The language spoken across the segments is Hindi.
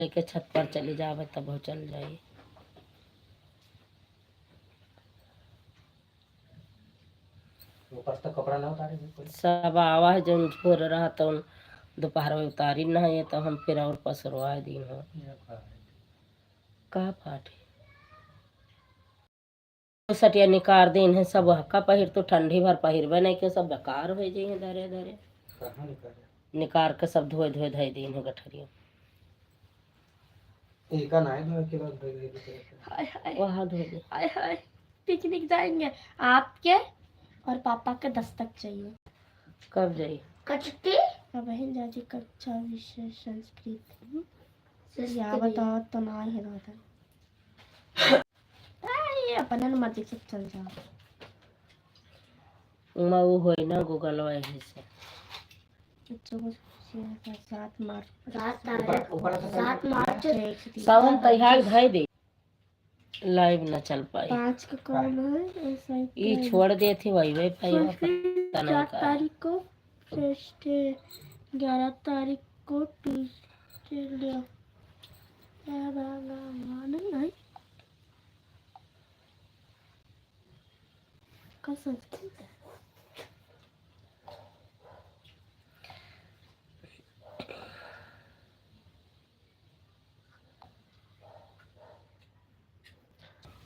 लेके छत पर चली जावे तब हो चल जाई। ऊपर तक कपड़ा ना उतारे सब आवा है जो छोड़ रहा तो दोपहर में उतारी ना है तो हम फिर और पसरवा दिन हो का फाटे तो सटिया निकार दिन है सब हक्का पहिर तो ठंडी भर पहिरबे नहीं के सब बेकार हो जाए धरे धरे निकार के सब धोए धोए धोए दिन है गठरिया एक ना धोए के बाद धोए दे हाय हाय वहाँ धो दे। हाय हाय पिकनिक जाएंगे आपके और पापा के दस्तक चाहिए। कब जाई कचती बहन जाती कक्षा विषय संस्कृत या बताओ तो ना है ना ये अपन मर्जी से चल जाओ वो होई ना गूगल वाई से 7 मार्च सावन तैयार धय दे लाइव न चल पाई 5 का कौन है ऐसा ये छोड़ दे थे वही वे पाई 4 तारीख को फर्स्ट 11 तारीख को ट्यूसडे लिया नहीं का संस्कृत है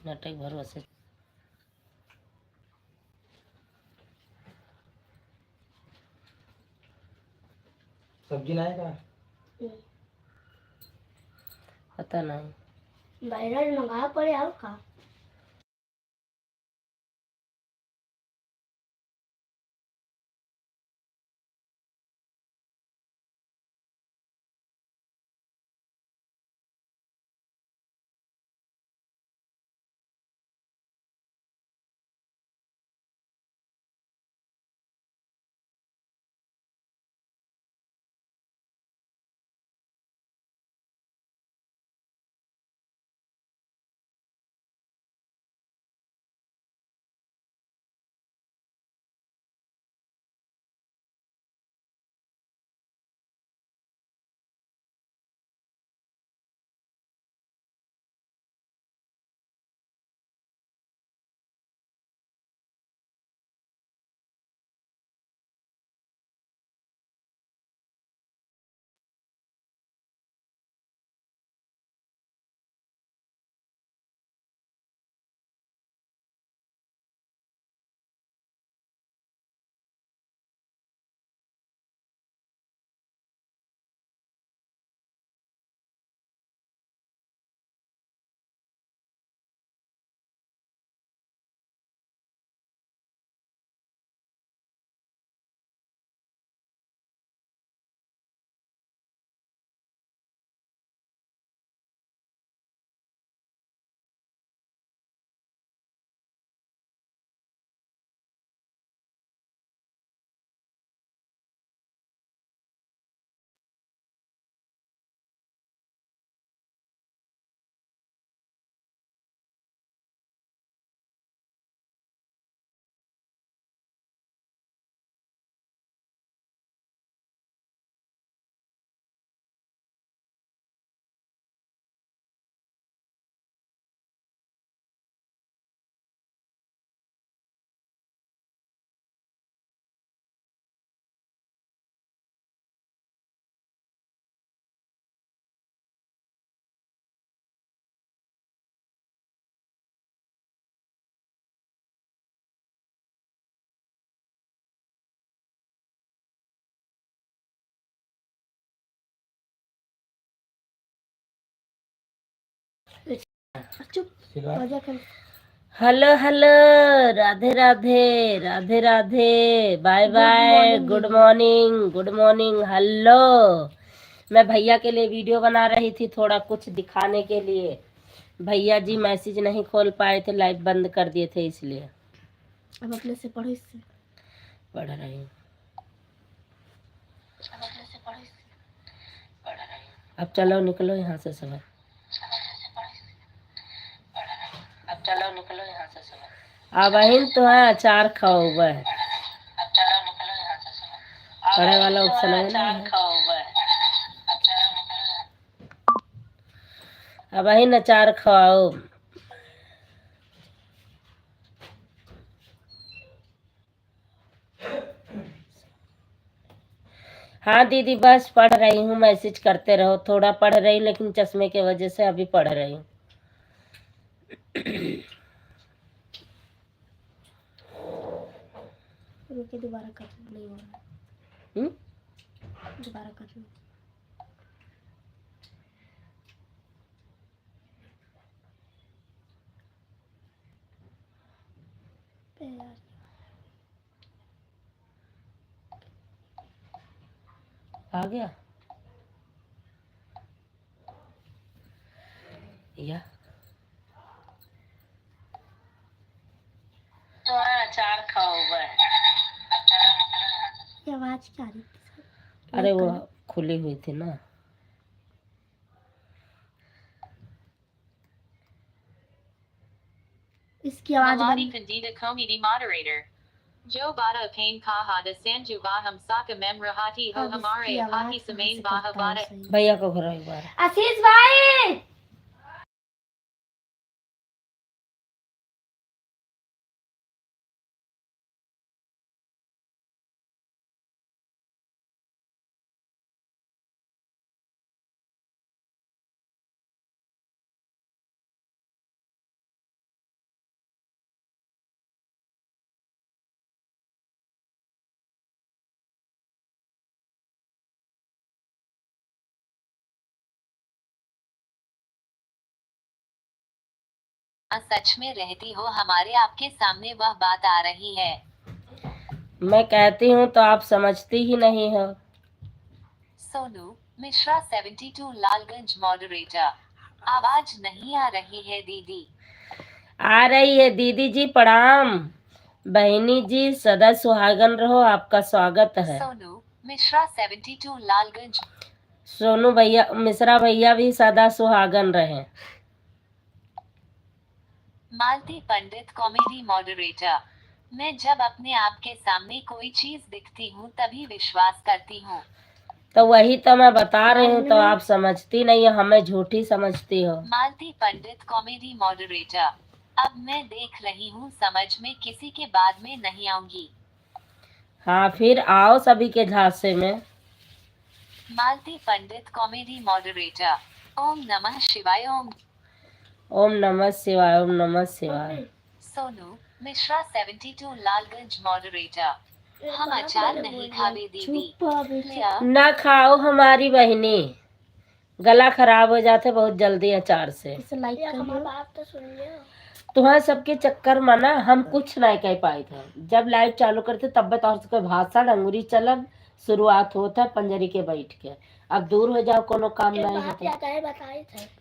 नाटक भरोसे सब्जी लाएगा पता नहीं वायरल मंगा पड़े आपका चुप मजा कर hello hello Radhe Radhe Radhe Radhe bye bye good morning hello. मैं भैया के लिए वीडियो बना रही थी थोड़ा कुछ दिखाने के लिए। भैया जी मैसेज नहीं खोल पाए थे लाइव बंद कर दिए थे इसलिए। अब अपने से पढ़ो इससे पढ़ रही हूँ अब चलो निकलो यहाँ से सब अब चलो निकलो यहाँ से सब अब बहन तो है अचार खाओ वह अब चलो निकलो यहाँ से सब पढ़े वाला ऑप्शन है ना अचार खाओ अब वही अचार खाओ। हाँ दीदी, बस पढ़ रही हूँ, मैसेज करते रहो। थोड़ा पढ़ रही, लेकिन चश्मे के वजह से अभी पढ़ रही हूँ। रुके, दोबारा कर, नहीं हो रहा, हम्म? दोबारा कर लो। यार आ गया या अचार खाओ। ये आवाज क्या आ रही थी? अरे वो खुली हुई थी ना। इसकी आवाज Maladi बंद। Pandita Comedy Moderator. Jo Bada Pain Kahada Sanju Baham Saka Mem Rahati Ho अब Hamare इसकी आवाज Apaki कहाँ Samain से Baha करता हूँ Bada. सही? भैया को करो एक बार। आशीष भाई, सच में रहती हो हमारे आपके सामने वह बात आ रही है। मैं कहती हूँ तो आप समझती ही नहीं हो। सोनू मिश्रा 72 लालगंज मॉडरेटर। आवाज नहीं आ रही है दीदी। आ रही है दीदी जी, प्रणाम। बहनी जी सदा सुहागन रहो, आपका स्वागत है। सोनू मिश्रा 72 लालगंज। सोनू भैया, मिश्रा भैया भी सदा सुहागन रहे। मालती पंडित कॉमेडी मॉडरेटर। मैं जब अपने आप के सामने कोई चीज दिखती हूँ तभी विश्वास करती हूँ। तो वही तो मैं बता रही हूँ, तो आप समझती नहीं हो, हमें झूठी समझती हो। मालती पंडित कॉमेडी मॉडरेटर। अब मैं देख रही हूँ समझ में किसी के बाद में नहीं आऊंगी। हाँ फिर आओ सभी के झांसे में। मालती पंडित कॉमेडी मॉडरेटर। ओम नमः शिवाय। ओम ओम नमः शिवाय, ओम नमः शिवाय। सोनू मिश्रा 72 लालगंज मॉडरेटर। हम अचार नहीं खावे दीदी। ना खाओ हमारी बहनी, गला खराब हो जाते बहुत जल्दी अचार से। इसे लाइक कर बात तो सुन लियो। तुम्हारे सबके चक्कर में ना हम कुछ नहीं कह पाए थे। जब लाइव चालू करते तब बताओ उसके भाषण अंगुरी चलन शुरुआत होता है पंजरी के बैठ के। अब दूर हो जाओ, कोनो काम नहीं होता। बताए थे।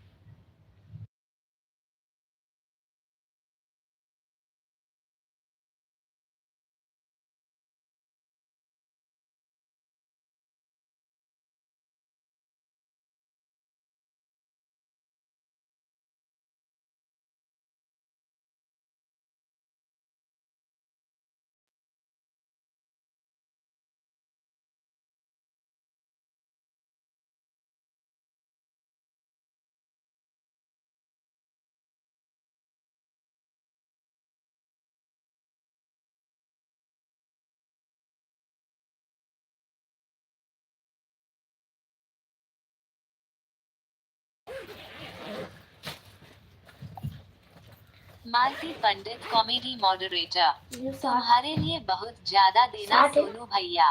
मालती पंडित कॉमेडी मॉडरेटर। तुम्हारे लिए बहुत ज्यादा देना सोनू भैया।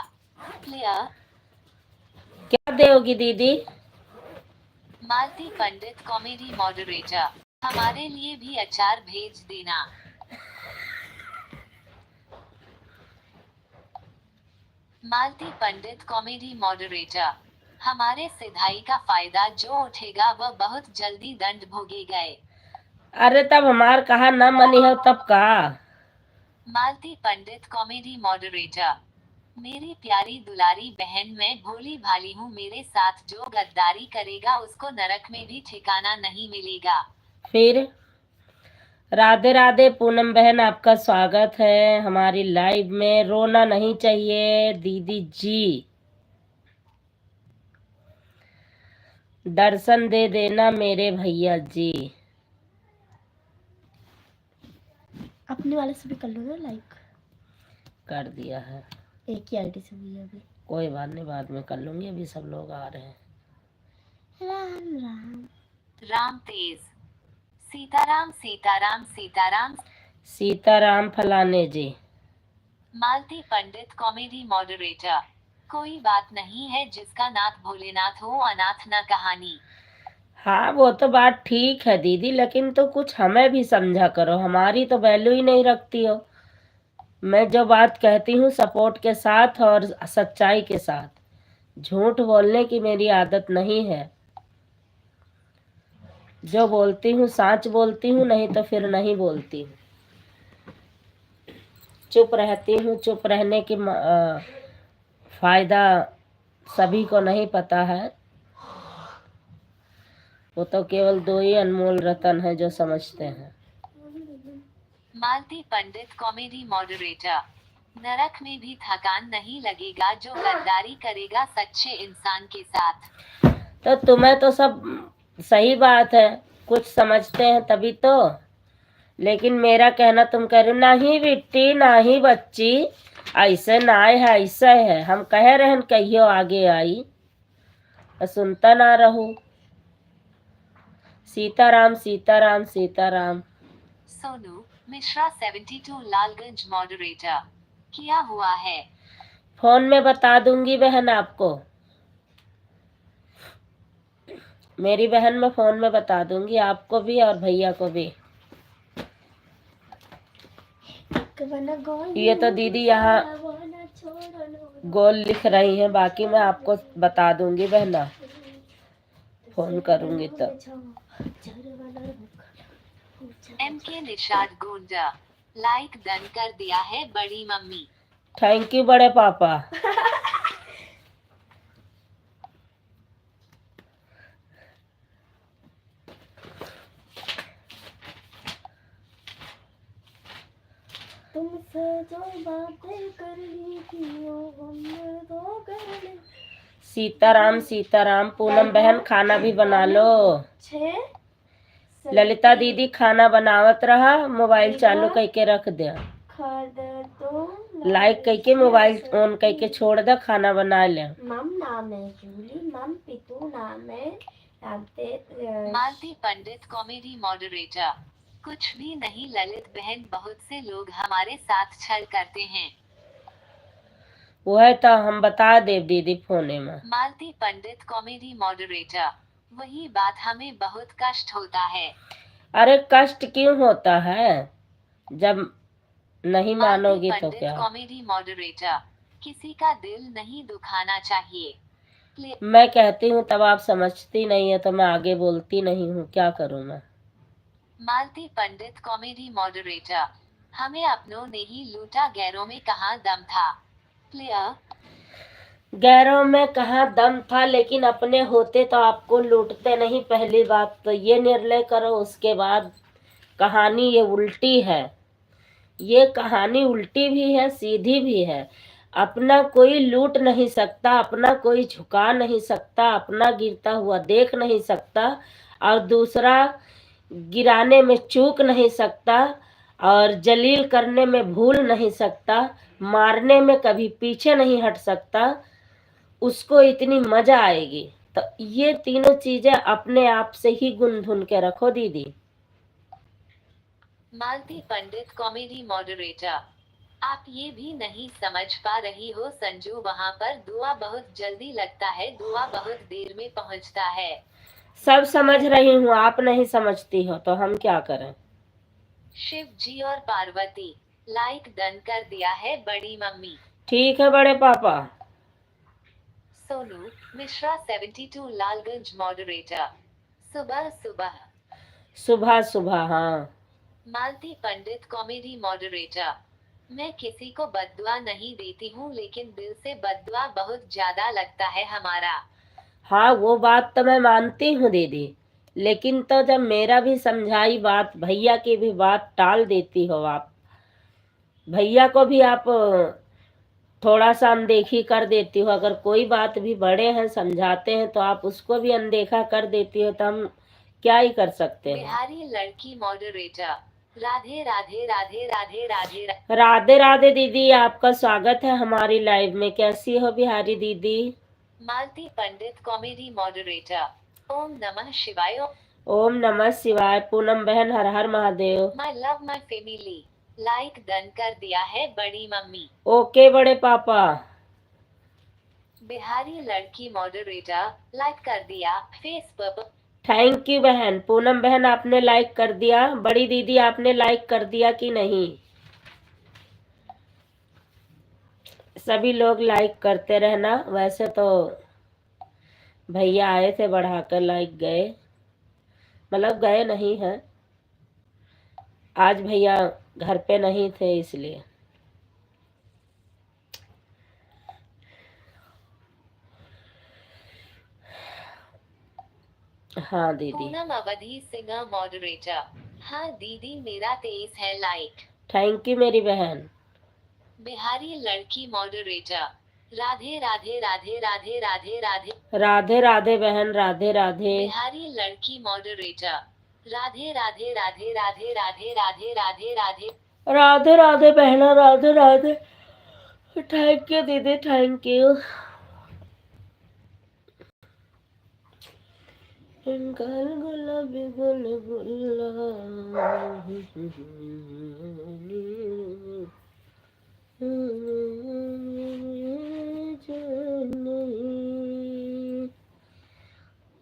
प्लेयर क्या दोगी दीदी? मालती पंडित कॉमेडी मॉडरेटर। हमारे लिए भी अचार भेज देना। मालती पंडित कॉमेडी मॉडरेटर। हमारे सिधाई का फायदा जो उठेगा वह बहुत जल्दी दंड भोगेगा। अरे तब हमार कहा न मनी हो तब का। मालती पंडित कॉमेडी मॉडरेटर। मेरी प्यारी दुलारी बहन, मैं भोली भाली हूँ, मेरे साथ जो गद्दारी करेगा उसको नरक में भी ठिकाना नहीं मिलेगा। फिर राधे राधे पूनम बहन, आपका स्वागत है हमारी लाइव में। रोना नहीं चाहिए दीदी जी। दर्शन दे देना मेरे भैया जी। अपने वाले से भी कर लो ना लाइक। कर दिया है। एक ही आईडी से भी अभी। कोई बात नहीं, बाद में कर लूंगी, अभी सब लोग आ रहे हैं। राम राम। राम तेज। सीताराम सीताराम सीताराम। सीताराम फलाने जी। मालती पंडित कॉमेडी मॉडरेटर। कोई बात नहीं है, जिसका नाथ भोलेनाथ हो अनाथ न कहानी। हाँ वो तो बात ठीक है दीदी, लेकिन तो कुछ हमें भी समझा करो, हमारी तो वैल्यू ही नहीं रखती हो। मैं जो बात कहती हूँ सपोर्ट के साथ और सच्चाई के साथ, झूठ बोलने की मेरी आदत नहीं है। जो बोलती हूँ सच बोलती हूँ, नहीं तो फिर नहीं बोलती हूँ। चुप रहती हूँ, चुप रहने की फायदा सभी को नहीं पता है। वो तो केवल दो ही अनमोल रतन है जो समझते हैं। मालती पंडित कॉमेडी मॉडरेटर। नरक में भी थकान नहीं लगेगा जो गद्दारी करेगा सच्चे इंसान के साथ। तो तुम्हें तो सब सही बात है, कुछ समझते हैं तभी तो। लेकिन मेरा कहना तुम कह रहे हो, नहीं बिट्टी नहीं बच्ची, ऐसे ना है ऐसे है, हम कह रहे हैं कहियो आगे आई, सुनता ना रहूं। सीताराम सीताराम सीताराम। सोनू मिश्रा 72 लालगंज मॉडरेटर। क्या हुआ है? फोन में बता दूंगी बहन आपको, मेरी बहन मैं फोन में बता दूंगी आपको भी और भैया को भी। ये तो दीदी यहाँ गोल लिख रही हैं, बाकी मैं आपको बता दूंगी बहना, फोन करूंगी तो। MK Nishad Gonda. Like done कर दिया है बड़ी मम्मी। थैंक यू बड़े पापा। तुमसे जो बातें करनी थी वो हमने तो कर ली। सीताराम सीताराम। पूनम बहन खाना भी बना लो। ललिता दीदी खाना बनावत रहा, मोबाइल चालू करके रख दे, लाइक करके मोबाइल ऑन करके छोड़ दे, खाना बना ले। मम नाम है जूली, मम पितू नाम है मालती पंडित कॉमेडी मॉडरेटर। कुछ भी नहीं ललित बहन, बहुत से लोग हमारे साथ छल करते हैं। वो है तो हम बता दे दीदी फोने में। मालती पंडित कॉमेडी मॉडरेटर। वही बात, हमें बहुत कष्ट होता है। अरे कष्ट क्यों होता है, जब नहीं मानोगी तो क्या। Comedy moderator. किसी का दिल नहीं दुखाना चाहिए। मैं कहती हूँ तब आप समझती नहीं है, तो मैं आगे बोलती नहीं हूँ, क्या करूँ मैं। मालती पंडित कॉमेडी मॉडरेटर। हमें अपनों ने ही लूटा, गैरों में कहाँ दम था। प्लेयर। गैरों में कहाँ दम था, लेकिन अपने होते तो आपको लूटते नहीं। पहली बात तो ये निर्णय करो, उसके बाद कहानी ये उल्टी है। ये कहानी उल्टी भी है सीधी भी है। अपना कोई लूट नहीं सकता, अपना कोई झुका नहीं सकता, अपना गिरता हुआ देख नहीं सकता, और दूसरा गिराने में चूक नहीं सकता, और जलील करने में भूल नहीं सकता, मारने में कभी पीछे नहीं हट सकता, उसको इतनी मजा आएगी। तो ये तीनों चीजें अपने आप से ही गुन धुन के रखो दीदी। मालती पंडित कॉमेडी मॉडरेटर। आप ये भी नहीं समझ पा रही हो संजू, वहाँ पर दुआ बहुत जल्दी लगता है, दुआ बहुत देर में पहुँचता है। सब समझ रही हूँ, आप नहीं समझती हो तो हम क्या करें। शिव जी और पार्वती। लाइक डन कर दिया है बड़ी मम्मी। ठीक है बड़े पापा। सोनू मिश्रा 72 लालगंज मॉडरेटर। सुबह सुबह। सुबह सुबह हाँ। मालती पंडित कॉमेडी मॉडरेटर। मैं किसी को बद्दुआ नहीं देती हूँ, लेकिन दिल से बद्दुआ बहुत ज्यादा लगता है हमारा। हाँ वो बात तो मैं मानती हूँ दीदी, लेकिन तो जब मेरा भी समझाई बात, भैया की भी बात टाल देती हो आप। भैया को भी आप थोड़ा सा अनदेखी कर देती हो। अगर कोई बात भी बड़े हैं समझाते हैं तो आप उसको भी अनदेखा कर देती हो, तो हम क्या ही कर सकते हैं। बिहारी लड़की मॉडरेटर। राधे राधे राधे राधे राधे राधे राधे दीदी, आपका स्वागत है हमारी लाइव में। कैसी हो बिहारी दीदी? मालती पंडित कॉमेडी मॉडरेटर। ओम नमः शिवाय। ओम नमः शिवाय। पूनम बहन, हर हर Mahadev. My love my family. Like done कर दिया है बड़ी मम्मी। ओके बड़े पापा। बिहारी लड़की मॉडरेटर। लाइक कर दिया फेसबुक। थैंक यू बहन। पूनम बहन आपने लाइक कर दिया। बड़ी दीदी आपने लाइक कर दिया कि नहीं? सभी लोग लाइक करते रहना। वैसे तो भैया आए थे, बढ़ाकर लाइक गए, मतलब गए नहीं हैं, आज भैया घर पे नहीं थे इसलिए। हाँ दीदी। पूनम अवधि सिंगर मॉडरेटर। हाँ दीदी मेरा 23 है लाइक। थैंक यू मेरी बहन। बिहारी लड़की मॉडरेटर। राधे राधे राधे राधे राधे राधे। राधे राधे बहन, राधे राधे। बिहारी लड़की मॉडरेटर। राधे राधे राधे राधे राधे राधे राधे राधे। राधे राधे बहना, राधे राधे। थैंक यू दीदी, थैंक यू। गुलाबी गुल गुला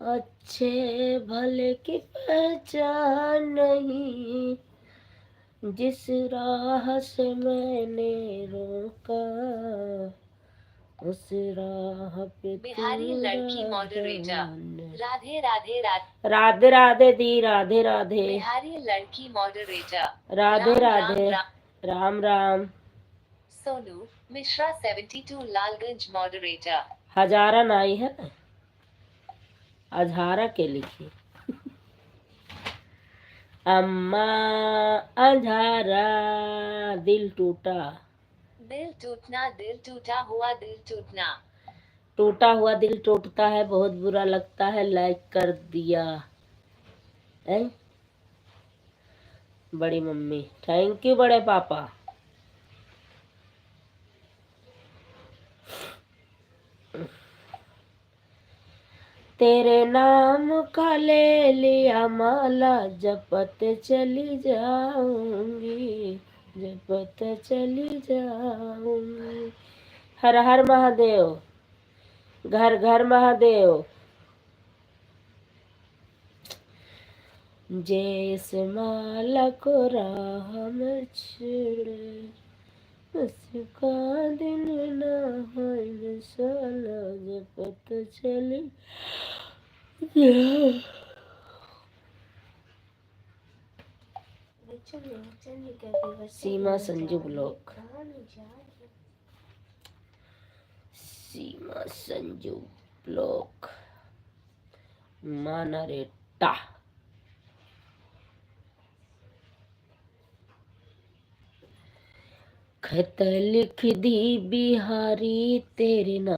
अच्छे भले की पहचान नहीं, जिस राह से मैंने रोका उस राह पे बिहारी लड़की मॉडरेटर। राधे राधे राधे। राधे राधे दी, राधे राधे। बिहारी लड़की मॉडरेटर। राधे राम राधे। राम राम। राम राम। सोनू मिश्रा 72 लालगंज मॉडरेटर। हजारा नाई है, अजहारा के लिखी। अम्मा अजहारा दिल टूटा। दिल टूटना दिल टूटा हुआ दिल टूटना। टूटा हुआ दिल टूटता है, बहुत बुरा लगता है, लाइक कर दिया है बड़ी मम्मी। थैंक यू बड़े पापा। तेरे नाम का ले लिया माला, जपत चली जाऊंगी, जपत चली जाऊंगी। हर हर महादेव, घर घर महादेव। जिस माला को राह में छिड़े, उसका दिन ना है साला, जपत चली सीमा संजू ब्लॉक। सीमा संजू ब्लॉक मानारेटा। खत लिख दी बिहारी तेरे नाम।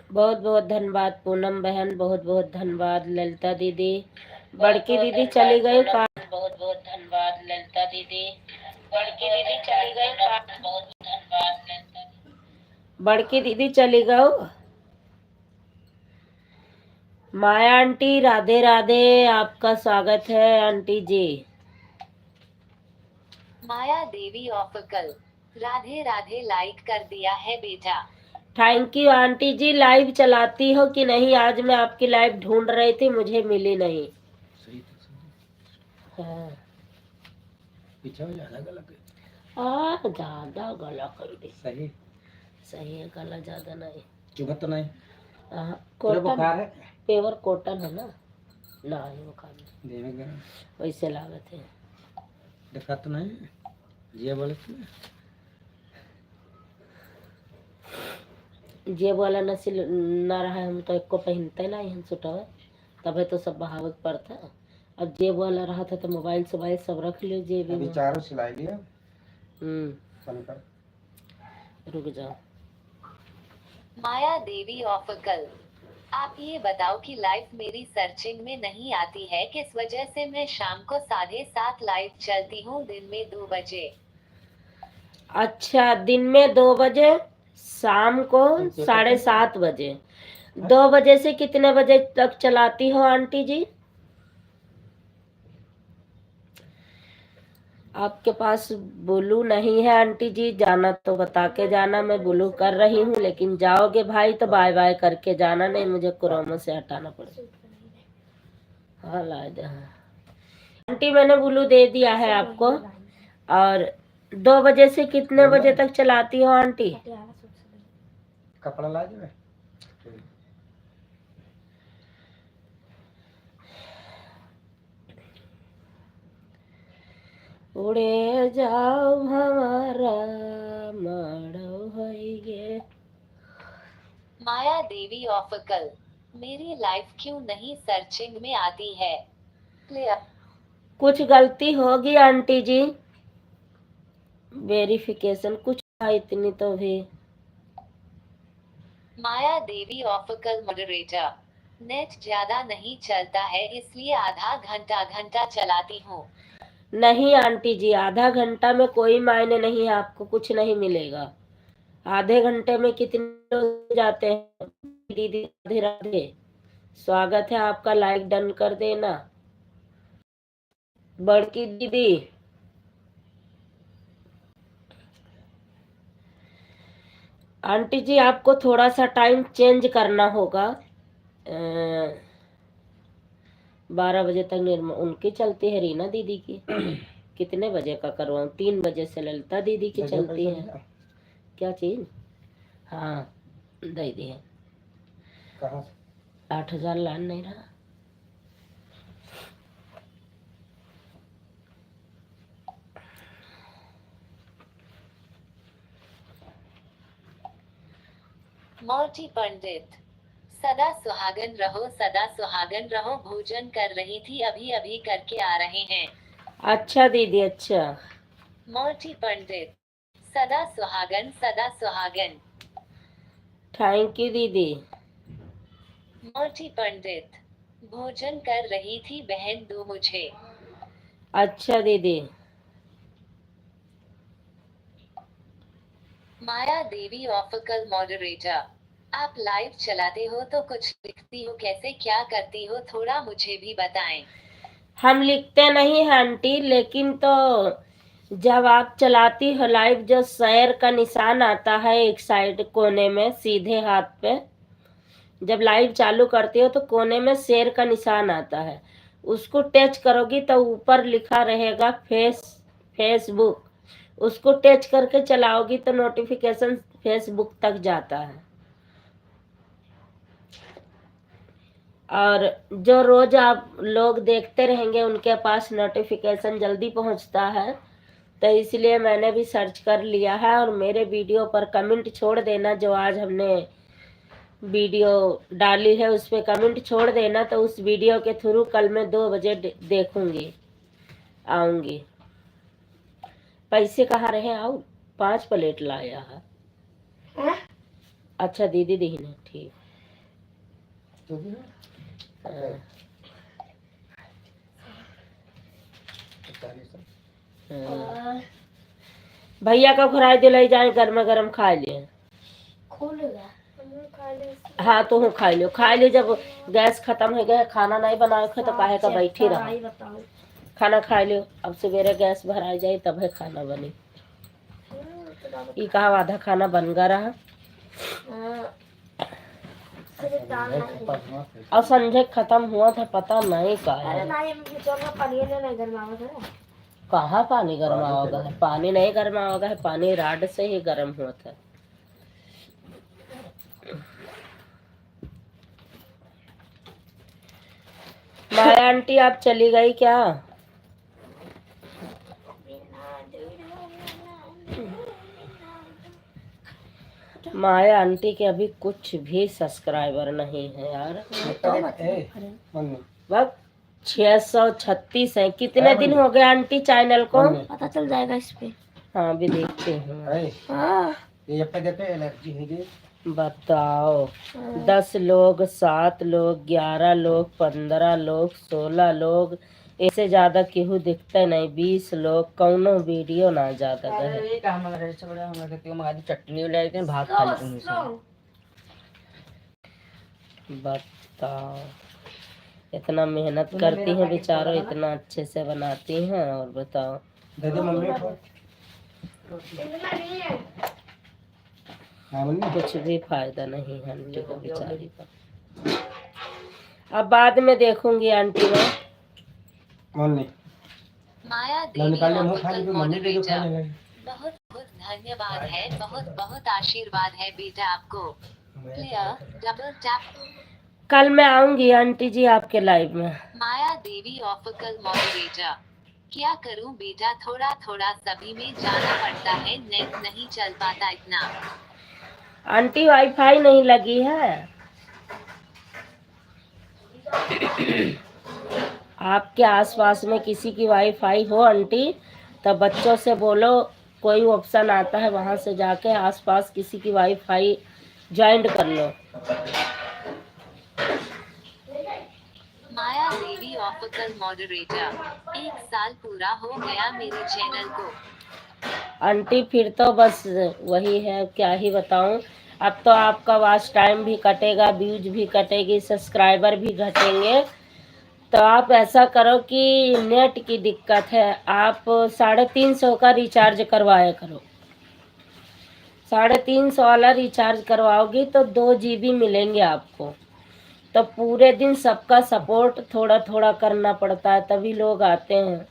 बहुत बहुत धन्यवाद पूनम बहन, बहुत बहुत धन्यवाद ललिता दीदी। बड़की दीदी चली गई, बहुत बहुत धन्यवाद ललिता दीदी। बड़की दीदी चली गई, बहुत धन्यवाद ललिता दीदी। बड़की दीदी चली गई। माया आंटी राधे राधे, आपका स्वागत है aunty ji. Maya Devi official Radhe Radhe like कर दिया है बेटा। Thank you aunty ji. Live चलाती हो कि नहीं? आज मैं आपकी लाइव ढूंढ रही थी, मुझे मिली नहीं। सही तो सही। हाँ। पीछे में ज्यादा गलत है। ज्यादा गला कर दे। सही सही है, गला ज्यादा नहीं। चुभत तो नहीं? हाँ, तेरा कॉटन बुखार है? पेवर कॉटन है ना? ना ये बुखार नहीं, देवे गए वैसे लागत है। देखा तो नहीं जिया बोले थे। जेब वाला नसील ना रहा है, हम तो एक को पहनते ना हम सुटवा, तबे तो सब बहावत पड़ता। अब जेब वाला रहा था तो मोबाइल सोबाइल सब रख लियो जेब अभी में। चारों सिलाई लिया हम्म, रुक जाओ। माया देवी ऑफिकल, आप ये बताओ कि लाइव मेरी सर्चिंग में नहीं आती है, किस वजह से? मैं शाम को 7:30 लाइव चलती हूँ, दिन में 2 बजे। अच्छा, दिन में 2 बजे, शाम को 7:30 बजे। 2 बजे से कितने बजे तक चलाती हो आंटी जी? आपके पास ब्लू नहीं है आंटी जी? जाना तो बता के जाना, मैं ब्लू कर रही हूँ, लेकिन जाओगे भाई तो बाय बाय करके जाना, नहीं मुझे क्रोमो से हटाना पड़ेगा। हाँ ला दे। हाँ आंटी, मैंने ब्लू दे दिया है आपको। और 2 बजे से कितने बजे तक चलाती हो आंटी? कपड़ा ला दे। उड़े जाओ हमारा माड़ो होइगे। माया देवी ऑफिकल, मेरी लाइफ क्यों नहीं सर्चिंग में आती है? कुछ गलती होगी आंटी जी, वेरिफिकेशन कुछ इतनी तो भी। माया देवी ऑफिकल मॉडरेटर, नेट ज्यादा नहीं चलता है इसलिए आधा घंटा चलाती हूँ। नहीं आंटी जी, आधा घंटा में कोई मायने नहीं है, आपको कुछ नहीं मिलेगा। आधे घंटे में कितने लोग जाते हैं? दीदी राधे राधे, स्वागत है आपका, लाइक डन कर देना। बड़की दीदी, आंटी जी आपको थोड़ा सा टाइम चेंज करना होगा। 12 बजे तक उनकी चलती है, रीना दीदी की। कितने बजे का करवाऊं? 3 बजे से ललिता दीदी की चलती है। क्या चीज? हाँ दे दी है। 8,000 लान नहीं रहा। मोटी पंडित, सदा सुहागन रहो, सदा सुहागन रहो। भोजन कर रही थी, अभी अभी करके आ रहे हैं। अच्छा दीदी, अच्छा। मोटी पंडित, सदा सुहागन, सदा सुहागन। थैंक यू दीदी। मोटी पंडित, भोजन कर रही थी बहन, दो मुझे। अच्छा दीदी। माया देवी ऑफिकल मॉडरेटर, आप लाइव चलाते हो तो कुछ लिखती हो, कैसे क्या करती हो, थोड़ा मुझे भी बताएं। हम लिखते नहीं हैं आंटी, लेकिन तो जब आप चलाती हो लाइव, जो शेयर का निशान आता है एक साइड कोने में सीधे हाथ पे, जब लाइव चालू करती हो तो कोने में शेयर का निशान आता है, उसको टच करोगी तो ऊपर लिखा रहेगा फेसबुक। उसको टच करके चलाओगी तो नोटिफिकेशन फेसबुक तक जाता है। और जो रोज आप लोग देखते रहेंगे उनके पास नोटिफिकेशन जल्दी पहुंचता है, तो इसलिए मैंने भी सर्च कर लिया है। और मेरे वीडियो पर कमेंट छोड़ देना, जो आज हमने वीडियो डाली है उस पर कमेंट छोड़ देना, तो उस वीडियो के थ्रू कल मैं 2 बजे देखूंगी, आऊंगी। पैसे कहाँ रहे? आओ, 5 प्लेट लाया है। अच्छा दीदी दी ने, ठीक। तो भी हाँ, 45 हाँ। भैया का घुराई दिलाई जाए, गर्मा गर्म खा लिए। खोलेगा हाँ तो हूँ खा लियो जब गैस खत्म हो गया, खाना नहीं बनाए थे तो काहे का बैठी रहा। बताओ। खाना खा लियो, अब सवेरे गैस भराई जाए तब है खाना बनी। ई कहा आधा खाना बन गया रहा। और संजय खत्म हुआ था, पता नहीं का है। कहाँ पानी गर्मा होगा है, पानी नहीं गर्मा होगा है, पानी राड से ही गर्म हुआ था। माया आंटी आप चली गई क्या? माया आंटी के अभी कुछ भी सब्सक्राइबर नहीं है यार। बस 636 है। कितने दिन हो गए आंटी चैनल को? पता चल जाएगा इस पे। हाँ अभी देखते हैं। ये एलर्जी है ये। बताओ 10 लोग, 7 लोग, 11 लोग, 15 लोग, 16 लोग, ऐसे ज्यादा केहू दिखते नहीं। 20 लोग, कौनो वीडियो ना ज्यादा गए। चटनी लेके भात खा लेते। बताओ इतना मेहनत करती हैं बेचारों, इतना अच्छे से बनाती हैं, और बताओ कुछ भी फायदा नहीं है आंटी का बेचारी का। अब बाद में देखूंगी आंटी में। माया देवी ऑफिशियल मॉडरेटर, बहुत बहुत धन्यवाद है, बहुत बहुत आशीर्वाद है बेटा आपको। Player double tap. कल मैं आऊंगी आंटी जी आपके लाइव में। माया देवी ऑफिशियल मॉडरेटर, क्या करूं बेटा, थोड़ा थोड़ा सभी में जाना पड़ता है, नेट नहीं चल पाता इतना। आंटी वाईफाई नहीं लगी है? आपके आसपास में किसी की वाईफाई हो आंटी, तब बच्चों से बोलो कोई ऑप्शन आता है वहां से जाके आसपास किसी की वाईफाई ज्वाइंट कर लो। माया देवी ऑफिशियल मॉडरेटर, 1 साल पूरा हो गया मेरे चैनल को। आंटी फिर तो बस वही है, क्या ही बताऊं। अब तो आपका वॉच टाइम भी कटेगा, व्यूज भी कटेगी, सब्सक्राइबर भी घटेंगे। तो आप ऐसा करो कि नेट की दिक्कत है, आप 350 का रिचार्ज करवाया करो। 350 वाला रिचार्ज करवाओगी तो 2 GB मिलेंगे आपको। तो पूरे दिन सबका सपोर्ट थोड़ा थोड़ा करना पड़ता है, तभी लोग आते हैं।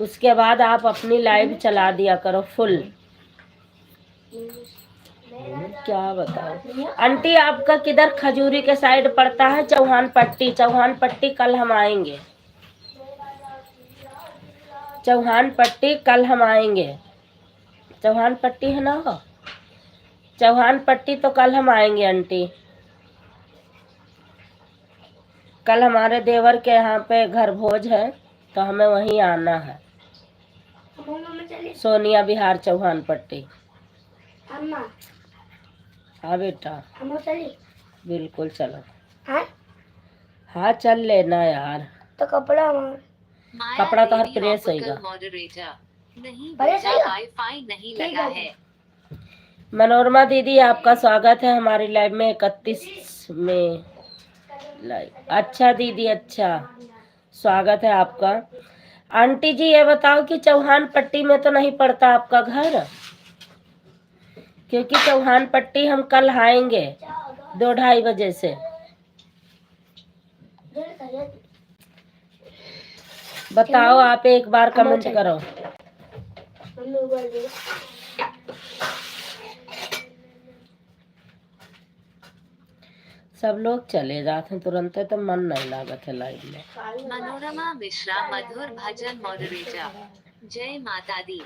उसके बाद आप अपनी लाइव चला दिया करो फुल। क्या बताओ आंटी, आपका किधर खजूरी के साइड पड़ता है? चौहान पट्टी। चौहान पट्टी कल हम आएंगे। चौहान पट्टी कल हम आएंगे। चौहान पट्टी है ना हो? चौहान पट्टी तो कल हम आएंगे आंटी। कल हमारे देवर के यहाँ पे घर भोज है, तो हमें वहीं आना है। सोनिया विहार चौहान पट्टी। हाँ बेटा बिल्कुल चलो। हाँ चल लेना यार। तो कपड़ा कपड़ा तो हर प्रेस होगा। मॉडरेटर, नहीं अरे बेटा सही है। वाईफाई नहीं लगा है। मनोरमा दीदी आपका स्वागत है हमारी लाइव में 31 में लाइव। अच्छा दीदी अच्छा, स्वागत है आपका। आंटी जी ये बताओ कि चौहान पट्टी में तो नहीं पड़ता आपका घर? क्योंकि चौहान पट्टी हम कल आएंगे 2-2:30 बजे से। बताओ आप एक बार कमेंट करो। सब लोग चले जाते हैं तुरंत, तो मन नहीं लागत है लाइव में। मनोरमा मिश्रा मधुर भजन मॉडरेटर, जय माता दी।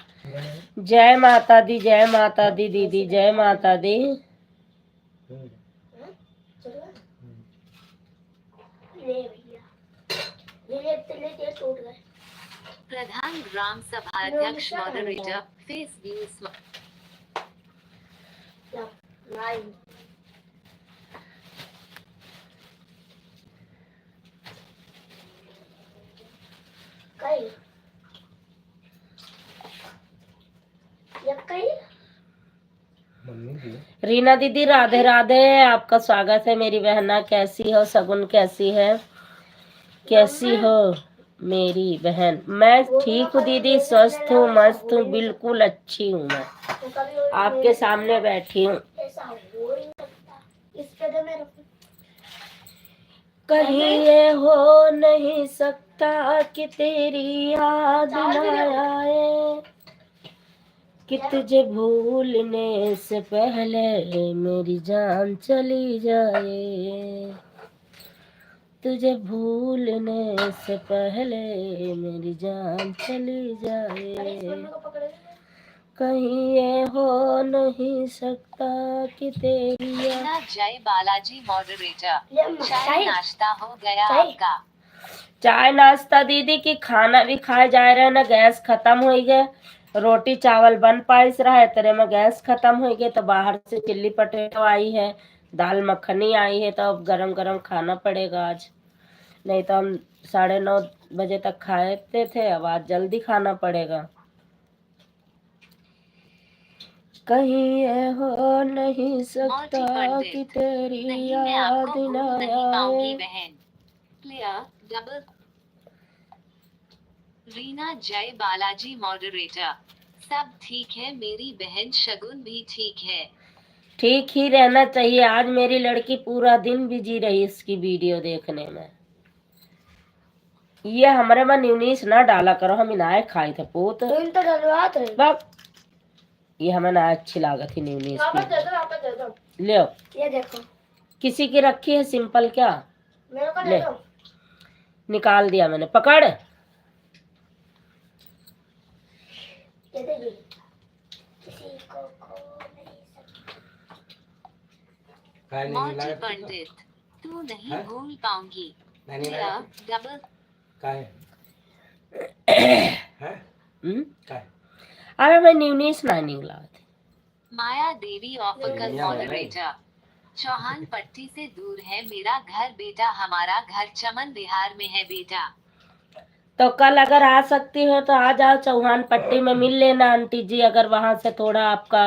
जय माता दी, जय माता दी दीदी, जय माता दी। प्रधान ग्राम सभा अध्यक्ष मॉडरेटर, फेस न्यूज। कई ये कई मम्मी जी रीना दीदी राधे राधे, आपका स्वागत है मेरी बहना। कैसी हो? सगुन कैसी है? कैसी हो मेरी बहन? मैं ठीक हूँ दीदी, स्वस्थ हूँ, मस्त हूँ, बिल्कुल अच्छी हूँ। मैं आपके सामने बैठी हूँ। ऐसा हो ही नहीं सकता। इस पे दे मेरे को। कहीं ये हो नहीं सकता कि तेरी याद न आए, कि तुझे भूलने से पहले मेरी जान चली जाए, तुझे भूलने से पहले मेरी जान चली जाए, कहीं ये हो नहीं सकता कि तेरी याद। रीना जय बालाजी मॉडरेटर, चाय नाश्ता हो गया आपका? चाय नाश्ता दीदी की खाना भी खाए जा रहे हैं ना, गैस खत्म हो गए। रोटी चावल बन पाइस रहा है, तेरे में गैस खत्म हो गई, तो बाहर से चिल्ली पटेटो आई है, दाल मखनी आई है, तो अब गरम गरम खाना पड़ेगा आज। नहीं तो हम 9:30 बजे तक खाते थे, अब आज जल्दी खाना पड़ेगा। कहीं ये हो नहीं सकता कि तेरी नहीं, मैं याद आपको न भूल नहीं पाऊंगी आए। बहन। Clear double. रीना जय बालाजी मॉडरेटर, सब ठीक है मेरी बहन, शगुन भी ठीक है। ठीक ही रहना चाहिए। आज मेरी लड़की पूरा दिन बिजी रही इसकी वीडियो देखने में। ये हमारे में न्यूनीस ना डाला करो, हम इनाए खाई थे पोत तो डलवात है। बाप। ये हमें ना अच्छी लागत थी न्यूनीस वापस दे की। दो, वापस दे दो। ले आओ। ये देखो किसी की रखी है सिंपल क्या? मेरे को दे ले दो। निकाल दिया मैंने, पकड़। ये दे दे। किसी को खो नहीं सकता। काय नहीं मौजी लाया पंडित, तू नहीं हाँ? भूल पाऊंगी। नहीं लाया क्लियर डबल। काय है काय अरे मैं न्यूनीस ना निकला थी। माया देवी ऑफिकल दुनिया में मॉडरेटर, चौहान पट्टी से दूर है मेरा घर बेटा, हमारा घर चमन बिहार में है बेटा। तो कल अगर आ सकती हो तो आ जाओ, चौहान पट्टी में मिल लेना आंटी जी। अगर वहां से थोड़ा आपका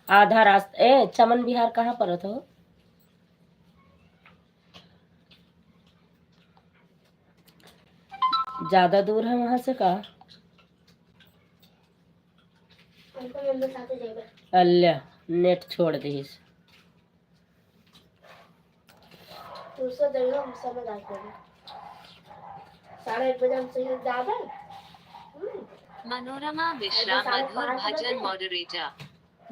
आधा रास्ता। चमन बिहार कहाँ पर हो? तो ज्यादा दूर है वहां से का? उनको मेरे साथ ही जाएगा। अल्लाह नेट छोड़ दी। दूसरा जगह हम समझ आ जाएगा। 1:30 बजे हमसे ज्यादा। मनोरमा मिश्रा साढ़े मधुर 5 भजन बजे। मॉडरेटर,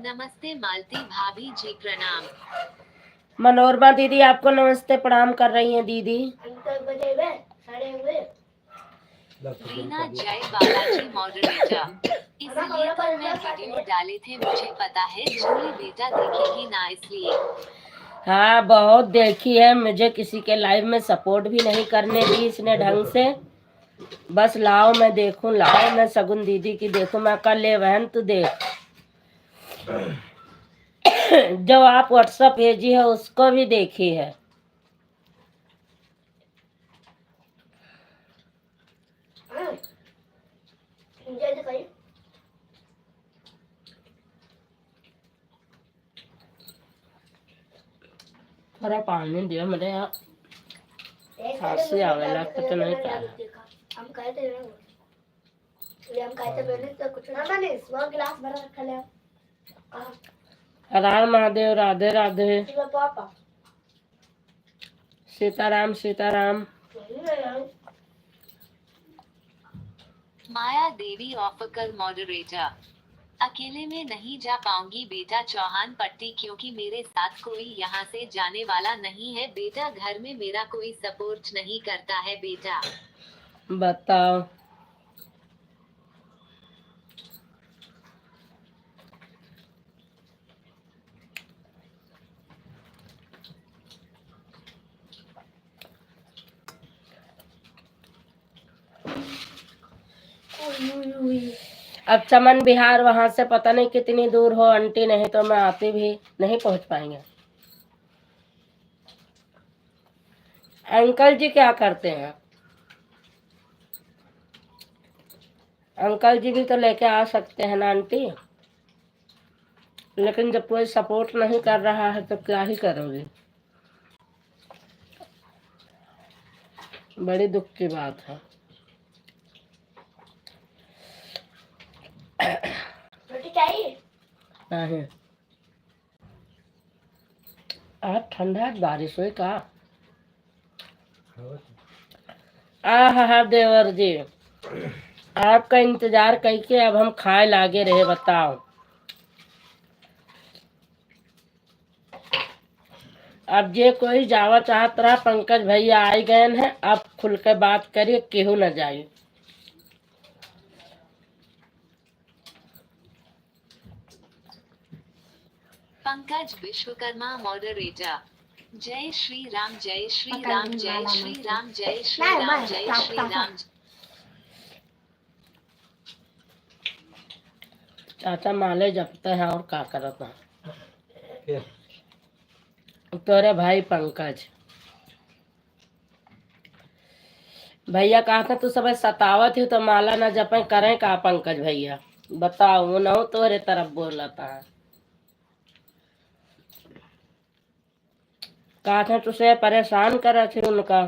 नमस्ते मालती भाभी जी प्रणाम। मनोरमा दीदी आपको नमस्ते प्रणाम कर रही हैं दीदी। हम तो 1 बजे गए, 1:30 बजे। रीना जय बालाजी मॉडरेटर, इसलिए तो मैं वीडियो डाले थे, मुझे पता है जूली बेटा देखेगी ना इसलिए। हाँ बहुत देखी है, मुझे किसी के लाइव में सपोर्ट भी नहीं करने दी इसने ढंग से। बस लाओ मैं देखूं, लाओ मैं सगुन दीदी की देखूं। मैं कल ले बहन तू देख, जो आप व्हाट्सएप भेजी है उसको भी देखी है। जल्दी करिए। थोड़ा पानी दिया मेरे यहाँ, एक खांसी आवेला तो नहीं पा हम कहे थे ना, इसलिए हम कहे थे पहले तो कुछ ना नहीं, वो गिलास भरा रखा ले। राम महादेव, राधे राधे, इसमें पापा सीताराम सीताराम। माया देवी ऑफिकल मॉडरेटर, अकेले में नहीं जा पाऊंगी बेटा चौहान पट्टी, क्योंकि मेरे साथ कोई यहाँ से जाने वाला नहीं है बेटा, घर में मेरा कोई सपोर्ट नहीं करता है बेटा। बताओ। अब चमन बिहार वहां से पता नहीं कितनी दूर हो आंटी, नहीं तो मैं आती भी नहीं पहुंच पाएंगे। अंकल जी क्या करते हैं? अंकल जी भी तो लेके आ सकते हैं ना आंटी, लेकिन जब कोई सपोर्ट नहीं कर रहा है तो क्या ही करोगे। बड़ी दुख की बात है। रोटी चाहिए? नहीं, आज ठंडा है, बारिश हुई का। आहा देवर जी, आपका इंतजार करके अब हम खाए लागे रहे, बताओ। अब जे कोई जावा चाहत रहा, पंकज भैया आई गए हैं, आप खुल के बात करिए, केहू न जाए। पंकज विश्वकर्मा मॉडरेटर। जय श्री राम, जय श्री पकड़ राम, ली जय माला श्री मुझसे। राम, जय श्री नहीं, राम, मैं जय टाप श्री टाप। राम। चाचा माले जपते हैं और का करता है। क्या? तोरे भाई पंकज भैया कहा था तू सब सतावत ही तो माला न जपे, करें का पंकज भैया, बताओ। वो न तोरे तरफ बोलता है। कहा था तुझे परेशान करे थे उनका।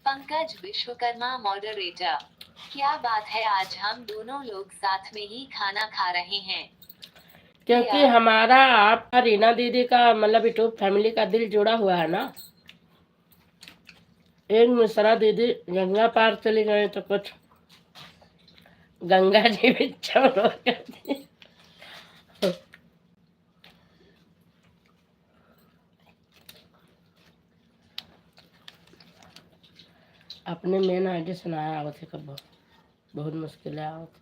पंकज विश्वकर्मा मॉडरेटर। क्या बात है, आज हम दोनों लोग साथ में ही खाना खा रहे हैं। क्योंकि हमारा आपका रीना दीदी का मतलब यूट्यूब फैमिली का दिल जुड़ा हुआ है ना। एक मिश्रा दीदी गंगा पार चली गए तो कुछ गंगा जी भी छोड़ो करती। अपने मेन आईडी सुनाया आवत है कब, बहुत मुश्किल है आवत।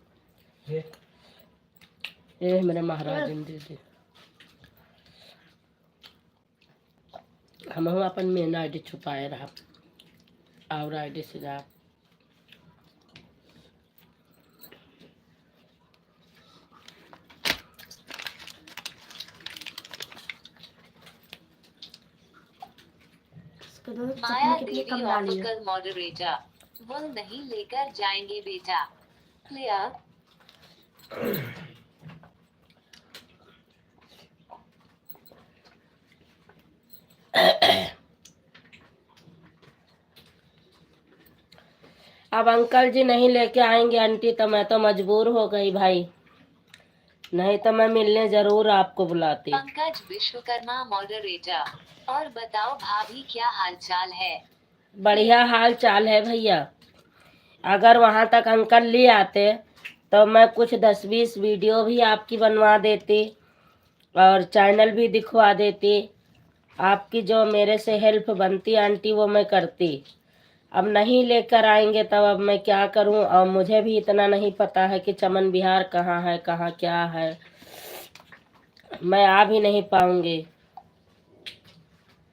ये मेरे महाराज दीदी, हम अपन मेन आईडी छुपाए रहा और आईडी से जा। माया देवी ऑफिशियल मॉडरेटर। वो नहीं लेकर जाएंगे बेटा। क्लियर। अब अंकल जी नहीं लेके आएंगे आंटी तो मैं तो मजबूर हो गई भाई, नहीं तो मैं मिलने जरूर आपको बुलाती। पंकज विश्वकर्मा मॉडरेटर। और बताओ भाभी क्या हालचाल है? बढ़िया हाल चाल है भैया। अगर वहां तक अंकल ले आते तो मैं कुछ 10-20 वीडियो भी आपकी बनवा देती और चैनल भी दिखवा देती। आपकी जो मेरे से हेल्प बनती आंटी वो मैं करती। अब नहीं लेकर आएंगे तब अब मैं क्या करूं, और मुझे भी इतना नहीं पता है कि चमन विहार कहाँ है, कहाँ क्या है, मैं आ भी नहीं पाऊंगी।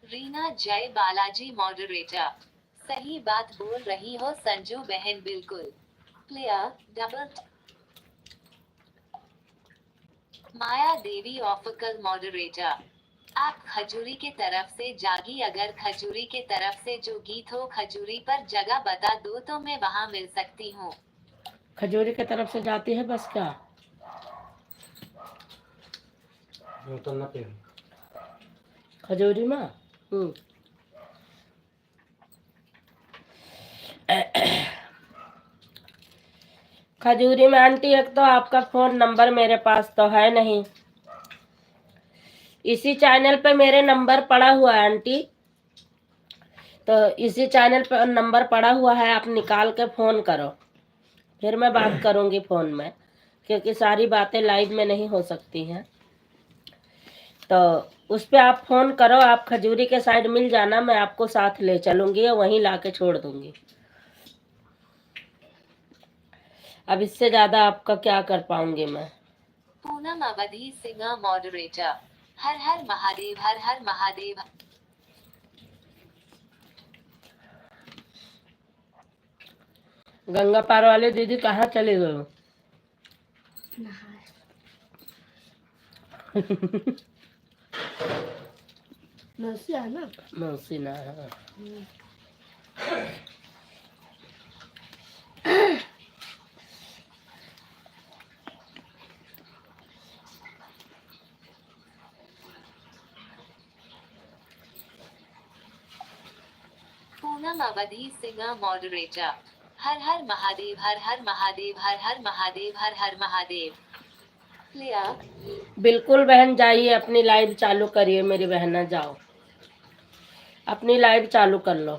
रीना जय बालाजी मॉडरेटर। सही बात बोल रही हो संजू बहन, बिल्कुल। क्लियर। डबल। माया देवी ऑफिशियल मॉडरेटर। आप खजूरी के तरफ से जागी, अगर खजूरी के तरफ से जो गीत हो खजूरी पर जगह बता दो तो मैं वहां मिल सकती हूँ। खजूरी की तरफ से जाती है बस क्या? उतरना पे खजूरी में खजूरी में आंटी एक तो आपका फोन नंबर मेरे पास तो है नहीं। इसी चैनल पे मेरे नंबर पड़ा हुआ है आंटी, तो इसी चैनल पे नंबर पड़ा हुआ है, आप निकाल के फोन करो, फिर मैं बात करूंगी फोन में, क्योंकि सारी बातें लाइव में नहीं हो सकती हैं। तो उस पे आप फोन करो, आप खजूरी के साइड मिल जाना, मैं आपको साथ ले चलूंगी और वहीं लाके छोड़ दूंगी। अब इससे ज्यादा आपका क्या कर पाऊंगी मैं। पूनम अवधि सिंह मॉडरेटर। हर हर महादेव, हर हर महादेव। गंगा पार वाले दीदी कहाँ चले गए? मौसी है ना? मौसी ना है। अवधि सिंह मॉडरेटर। हर हर महादेव, हर हर महादेव, हर हर महादेव, हर हर महादेव। क्लियर। बिल्कुल बहन, जाइए अपनी लाइव चालू करिए मेरी बहना, जाओ अपनी लाइव चालू कर लो।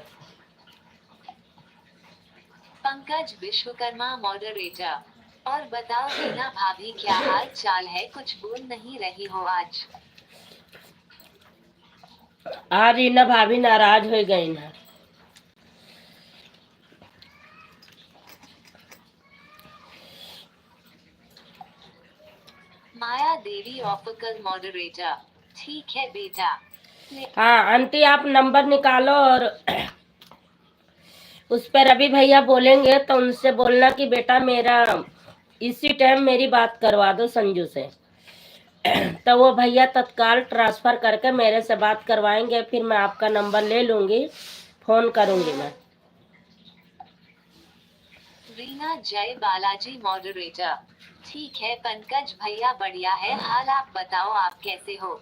पंकज विश्वकर्मा मॉडरेटर। और बताओ रीना भाभी, क्या हाल चाल है? कुछ बोल नहीं रही हो आज। रीना भाभी नाराज हो गई ना। माया देवी ऑफिकल मॉडरेटर। ठीक है बेटा। हाँ आंटी, आप नंबर निकालो और उस पर रवि भैया बोलेंगे तो उनसे बोलना कि बेटा मेरा इसी टाइम मेरी बात करवा दो संजू से। तो वो भैया तत्काल ट्रांसफर करके मेरे से बात करवाएंगे, फिर मैं आपका नंबर ले लूंगी, फोन करूंगी मैं। रीना जय बालाजी मॉडरेटर। ठीक है पंकज भैया, बढ़िया है हाल। आप बताओ आप कैसे हो?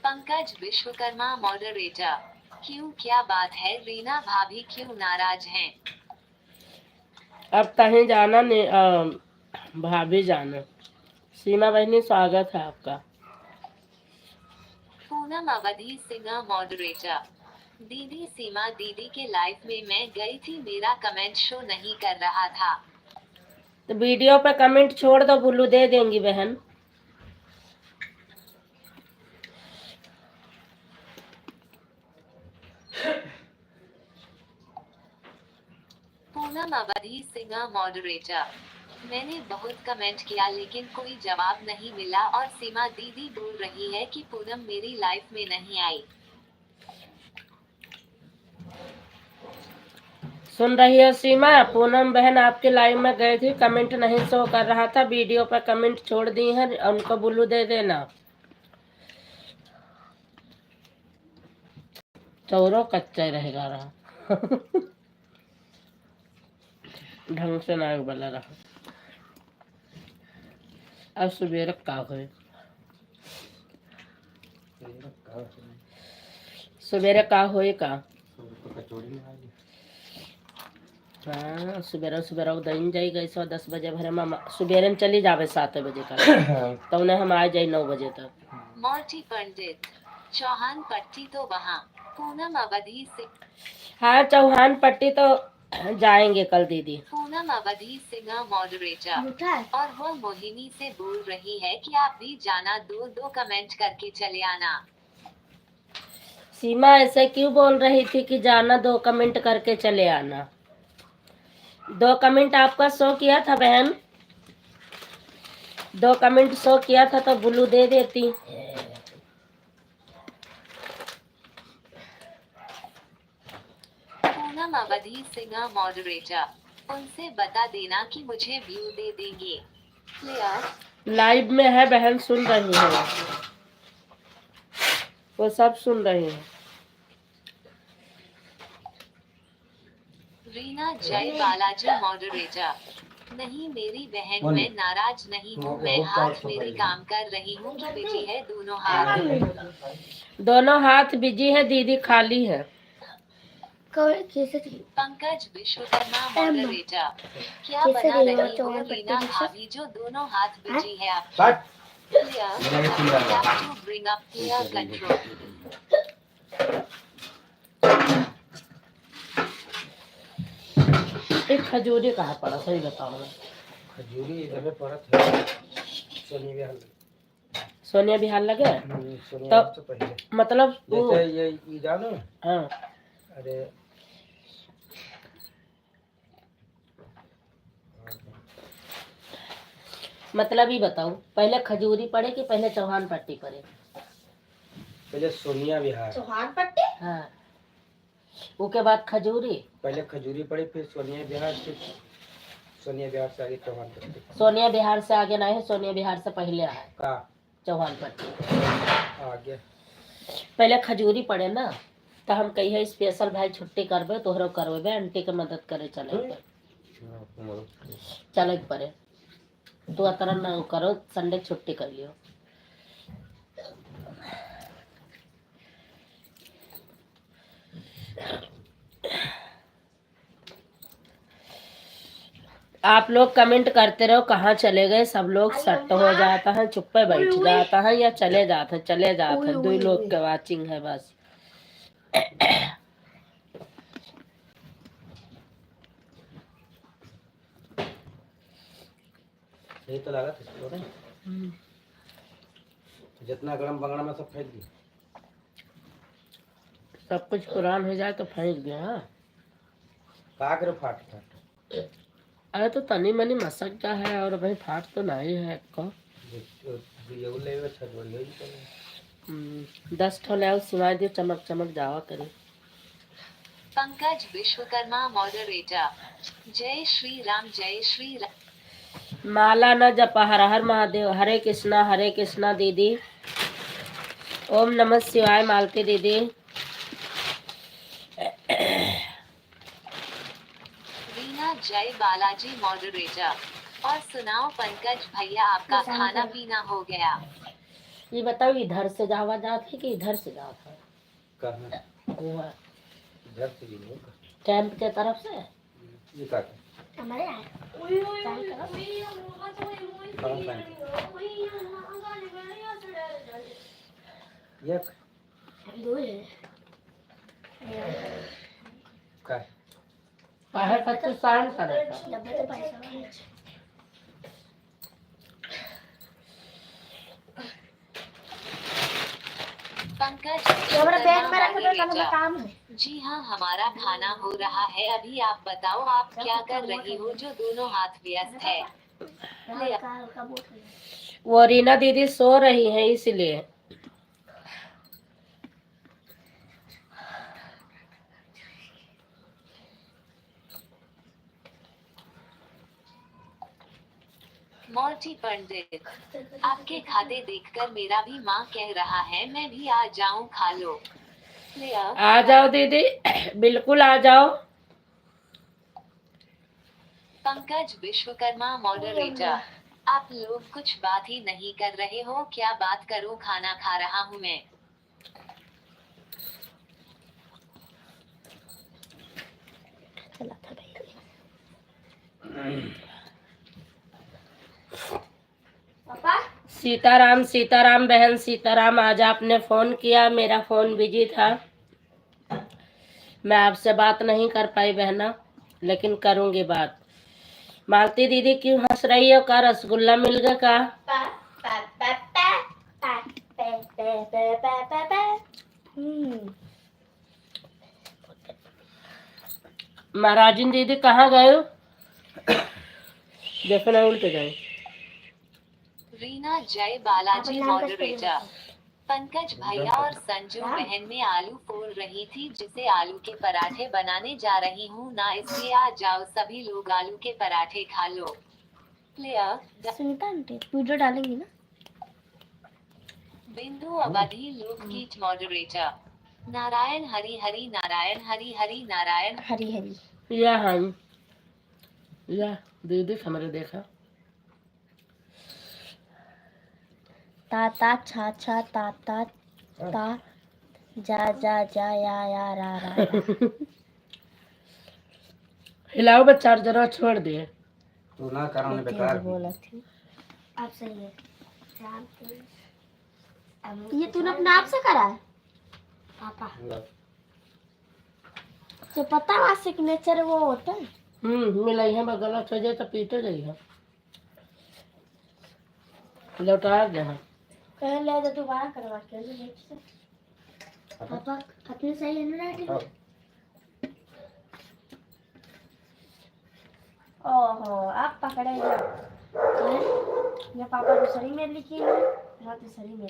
पंकज विश्वकर्मा मॉडरेटर। क्यों, क्या बात है? रीना भाभी क्यों नाराज हैं? अब कहीं जाना नहीं भाभी जाना। सीमा बहनी स्वागत है आपका। पूनम अवधि सिंह मॉडरेटर। दीदी सीमा दीदी के लाइफ में मैं गई थी, मेरा कमेंट शो नहीं कर रहा था। तो वीडियो पे कमेंट छोड़ दो, बुल्लू दे देंगी बहन। पूनम अवधि सिंह मॉडरेटर। मैंने बहुत कमेंट किया लेकिन कोई जवाब नहीं मिला, और सीमा दीदी बोल रही है कि पूनम मेरी लाइफ में नहीं आई। सुन रही हो सीमा? पूनम बहन आपके लाइव में गई थी, कमेंट नहीं शो कर रहा था, वीडियो पर कमेंट छोड़ दी है, उनको बुल्लू दे देना। चौरो कच्चा ही रहेगा रहा। ढंग से ना बोला रहा। अब सुबेरे का हुए, सुबेरे का होए का। हाँ सुबेरे सुबेरे दिन जाई गई 10 बजे भरे मामा सुबेरे चली जावे 7 बजे का। तो उन्हें हम आ जाए 9 बजे तक। मोर्टी पंडित चौहान पट्टी तो वहाँ। पूनम अवधि से। हाँ चौहान पट्टी तो जाएंगे कल दीदी। पूनम अवधि सिंह मॉडरेटर। और वो मोहिनी से बोल रही है कि आप भी जाना, दो दो कमेंट करके चले आना। सीमा ऐसे क्यों बोल रही थी कि जाना, 2 कमेंट करके चले आना? 2 कमेंट आपका शो किया था बहन, 2 कमेंट शो किया था तो बुल्लू दे देती। पूनम अवधि सिंह मॉडरेटर। उनसे बता देना कि मुझे व्यू दे देंगे। क्लियर। लाइव में है बहन, सुन रही है, वो सब सुन रही है। रीना जय बालाजी मॉडरेटर। नहीं मेरी बहन, मैं नाराज नहीं हूँ, मैं हाथ मेरी काम कर रही हूँ कि बिजी है दोनों हाथ। दोनों हाथ बिजी है दीदी, खाली है। पंकज विश्वकर्मा मॉडरेटर। क्या बना रही हो रीना भाभी जो दोनों हाथ बिजी है आपकी? Clear to bring up clear control. एक खजूरी कहाँ पड़ा, सही बताओ ना। खजूरी इधर में पड़त है, सोनिया बिहार सोनिया बिहार लगे सोनिया तो तो पहले मतलब वो जैसे ये जानो। हाँ अरे मतलब ही बताओ, पहले खजूरी पड़े कि पहले चौहान पट्टी पड़े? पहले सोनिया बिहार, चौहान पट्टी। हाँ उसके बाद खजूरी। पहले खजूरी पड़ी, फिर सोनिया बिहार, फिर सोनिया बिहार से आगे चौहान पट्टी। सोनिया बिहार से आगे नहीं है, सोनिया बिहार से पहले है का चौहान पट्टी। आगे पहले खजूरी पड़े ना, तो हम कहिए स्पेशल भाई छुट्टी करबे तोहरो करबे, आंटी के मदद करे चले चले पड़े। तू अतर ना करो, संडे छुट्टी कर लियो। आप लोग कमेंट करते रहो कहाँ चले गए सब लोग। सट हो जाता है, चुप्पे बैठ जाता है या चले जाते हैं। दो लोग के वाचिंग है बस। यही तो लगा था इसको ना। जितना गरम बंगड़ा में सब फेंक दिया। सब कुछ पुरान हो जाए तो फेंक दिया। हाँ? का करे फाट फाट। अरे तो तनी मनी मसक जा है और भाई फाट तो नहीं है को। ये ले वे छत बढ़िया ही चले। 10 ठो ले सुनाई दियो, चमक चमक जावा करे। पंकज विश्वकर्मा मॉडरेटर। जय श्री राम जय श्री राम। माला न जप, हर हर महादेव। हरे कृष्णा दीदी। ओम नमः शिवाय मालती दीदी। रीना जय बालाजी मॉडरेटर। और सुनाओ पंकज भैया आपका खाना पीना हो गया? ये बताओ इधर से जावा जात है कि इधर से जात है? कहाँ वो इधर से भी नहीं कैंप के तरफ से। ये का है? हमारे यहाँ कौन सा है? ये दो है। का है? बाहर तक तो शांत करे। डब्बे तो पैसा है। पंकज हमारा बैग में विश्वकर्मा रखा था, हमें मॉडरेटर। काम है। जी हाँ हमारा खाना हो रहा है अभी। आप बताओ आप क्या कर रही हो जो दोनों हाथ व्यस्त है? हल्का बोतल है। वो रीना दीदी सो रही है इसलिए। मोर्टी पंडित। आपके खाते देखकर मेरा भी माँ कह रहा है मैं भी आ जाऊं खा लो। ले आ जाओ दीदी, बिल्कुल आ जाओ। पंकज विश्वकर्मा मॉडरेटर। आप लोग कुछ बात ही नहीं कर रहे हो, क्या बात करूं? खाना खा रहा हूं मैं। चला था भाई। पापा सीताराम बहन सीताराम। आज आपने फोन किया, मेरा फोन बिजी था, मैं आपसे बात नहीं कर पाई बहना, लेकिन करूंगी बात। मालती दीदी क्यों हंस रही हो? का रसगुल्ला मिल गया का? महाराजिन दीदी कहाँ गए हो? देखो ना उल्टे गए। रीना जय बालाजी आप नाम का मॉडरेटर। पंकज भैया और संजू बहन में आलू फोड़ रही थी जिसे आलू के पराठे बनाने जा रही हूँ ना, इसलिए आ जाओ सभी लोग आलू के पराठे खा लो। सुनीता आंटी वीडियो डालेंगी ना? बिंदु अवधि लोकगीत मॉडरेटर। नारायण हरि हरि नारायण हरि हरि नारायण। हरी हरी। या हम या दीदी हमारे देखा। ता ता छा छा ता ता ता जा जा जा या रा रा। हिलाओ बस, चार्जर छोड़ दिए। तू ना कराने बेकार बोला थी। आप सही है। ये तूने अपने आप से करा है? पापा जो पता है सिग्नेचर वो होता है। मिलाई है, मैं गलत हो जाए तो पीटे जाइए। लौटा देना। कह ले तो दोबारा करवा के ले। पापा अपने सही हैंडराइटिंग। ओहो आप पकड़े गए। ये पापा दूसरी में लिखी है, हाँ दूसरी में।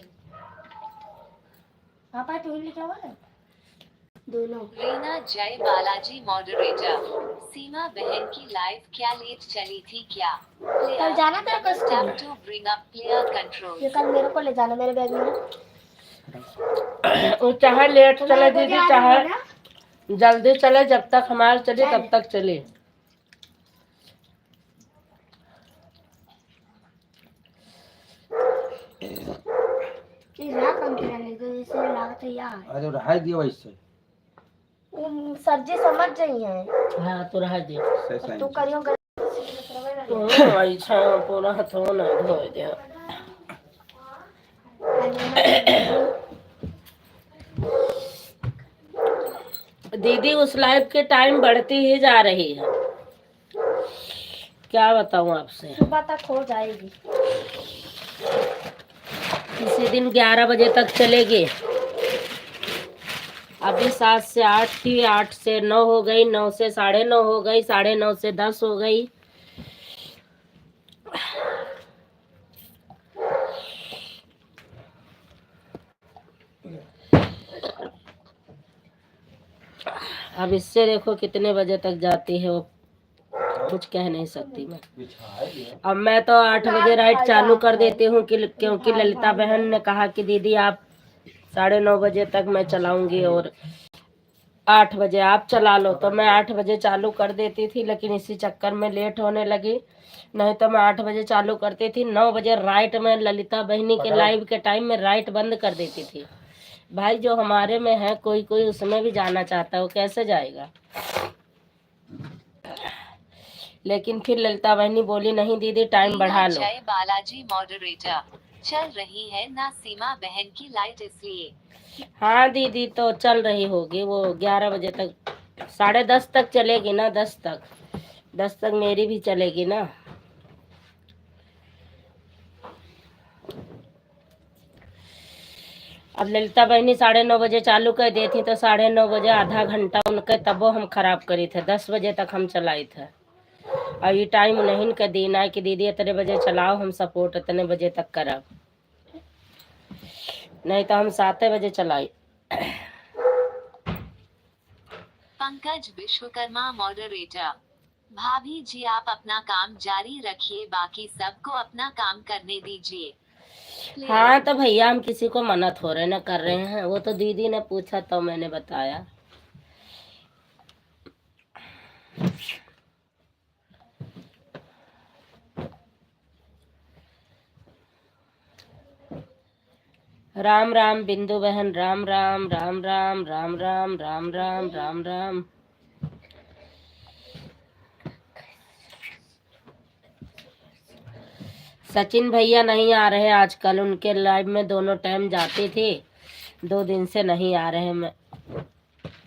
पापा तू लिखा हुआ है दोनों। रीना जय बालाजी मॉडरेटर। सीमा बहन की लाइव क्या लेट चली थी क्या? कल जाना तेरे को school? To bring up player control. ये कल मेरे को ले जाना, मेरे बैग में। वो चाहे लेट तो चले मेरे को दीदी, क्या चाहे करना? जल्दी चले, जब तक हमारे चले तब तक चले। ये ला कम किराने को जैसे लागत है यार। अरे रहाई दियो वैसे। सर जी समझ जाई है। हाँ तो रह दे तू करियो तो ऐसा पूरा हथो ना धो दे। दीदी उस लाइफ के टाइम बढ़ती ही जा रही है, क्या बताऊं आपसे। सुबह तक हो जाएगी। किसी दिन 11 बजे तक चलेगी। अभी 7 से 8 थी, 8 से 9 हो गई, 9 से 9:30 हो गई, 9:30 से 10 हो गई। अब इससे देखो कितने बजे तक जाती है वो, कुछ कह नहीं सकती मैं। अब मैं तो 8 बजे राइट चालू कर देती हूँ क्योंकि ललिता बहन ने कहा कि दीदी आप 9:30 बजे तक मैं चलाऊंगी और 8 बजे आप चला लो, तो मैं 8 बजे चालू कर देती थी, लेकिन इसी चक्कर में लेट होने लगी। नहीं तो मैं 8 बजे चालू करती थी, 9 बजे राइट में ललिता बहनी के लाइव के टाइम में राइट बंद कर देती थी। भाई जो हमारे में है, कोई कोई उसमें भी जाना चाहता है, वो कैसे जाएगा। लेकिन फिर ललिता बहनी बोली नहीं दीदी टाइम बढ़ा लो। जय बालाजी मॉडरेटर, चल रही है ना सीमा बहन की लाइट इसलिए। हाँ दीदी तो चल रही होगी, वो 11 बजे तक 10:30 तक चलेगी ना, 10 तक मेरी भी चलेगी ना। अब ललिता बहनी 9:30 बजे चालू कर दी थी, तो 9:30 बजे आधा घंटा उनके तबो हम खराब करी थे, 10 बजे तक हम चलाई थे। और ये टाइम नहीं के देना है कि दीदी इतने बजे चलाओ, हम सपोर्ट इतने बजे तक करब, नहीं तो हम 7 बजे चलाई। पंकज विश्वकर्मा मॉडरेटर, भाभी जी आप अपना काम जारी रखिए, बाकी सबको अपना काम करने दीजिए। हाँ तो भैया हम किसी को मना थोड़े ना कर रहे हैं, वो तो दीदी ने पूछा तो मैंने बताया। राम राम बिंदु बहन, राम राम राम राम राम राम राम राम राम राम। सचिन भैया नहीं आ रहे आजकल, उनके लाइव में दोनों टाइम जाती थी, 2 दिन से नहीं आ रहे। मैं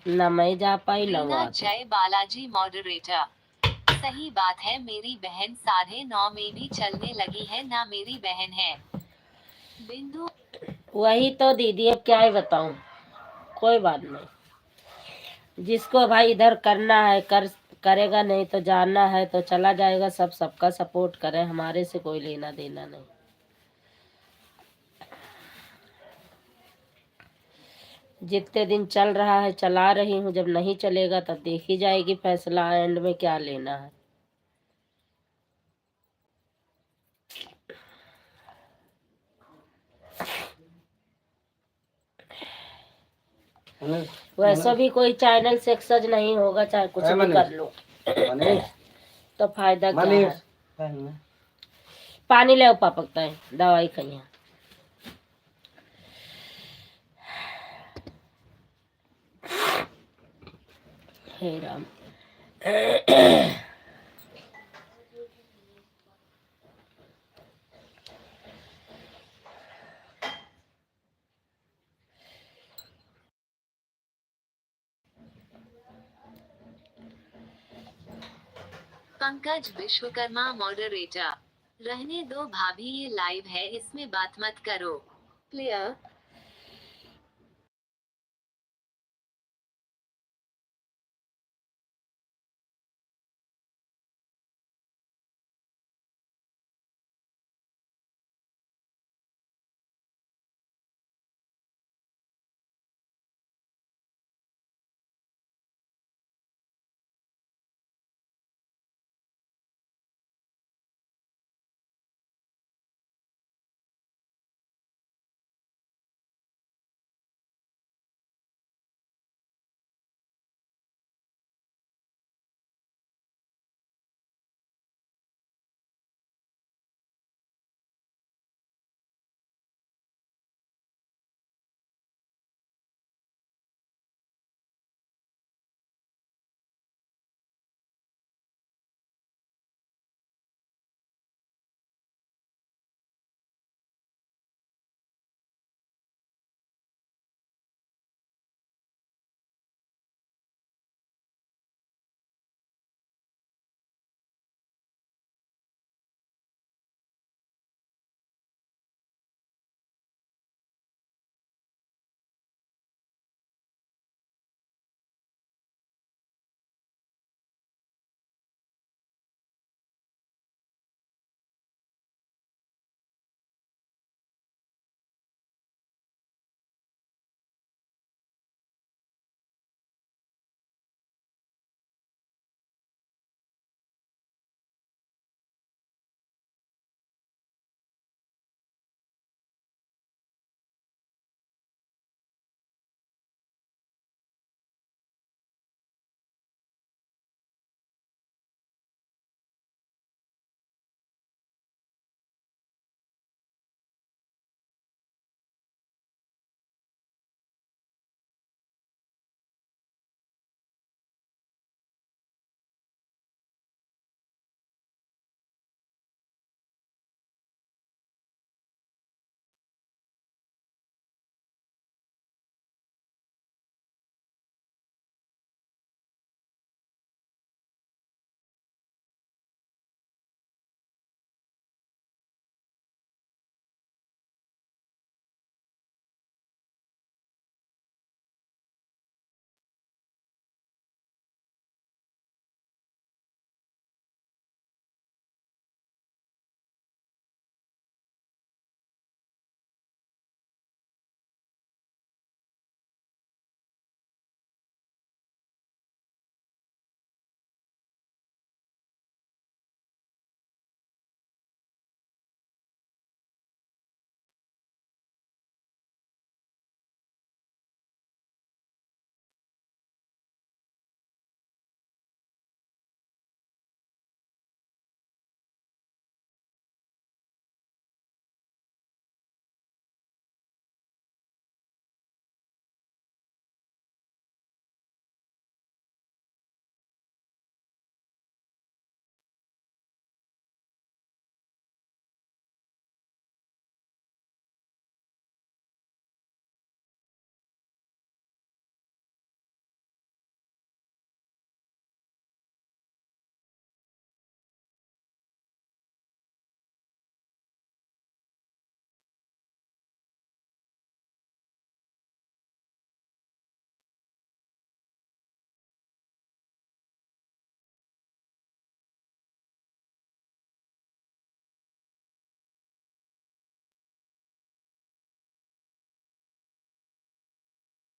न मैं जा पाई न वो आती। जय बालाजी मॉडरेटर, सही बात है, मेरी बहन 9:30 में भी चलने लगी है ना, मेरी बहन है बिंदु। वही तो दीदी, अब क्या ही बताऊं। कोई बात नहीं, जिसको भाई इधर करना है करेगा, नहीं तो जाना है तो चला जाएगा। सब सबका सपोर्ट करें, हमारे से कोई लेना देना नहीं। जितने दिन चल रहा है चला रही हूँ, जब नहीं चलेगा तब देखी जाएगी फैसला एंड में क्या लेना है। वैसे भी कोई चैनल सक्सेस नहीं होगा, चाहे कुछ भी कर लो तो फायदा क्या है। पानी ले पापकता है, दवाई खाइए। हे राम। पंकज विश्वकर्मा मॉडरेटर, रहने दो भाभी, ये लाइव है, इसमें बात मत करो। क्लियर।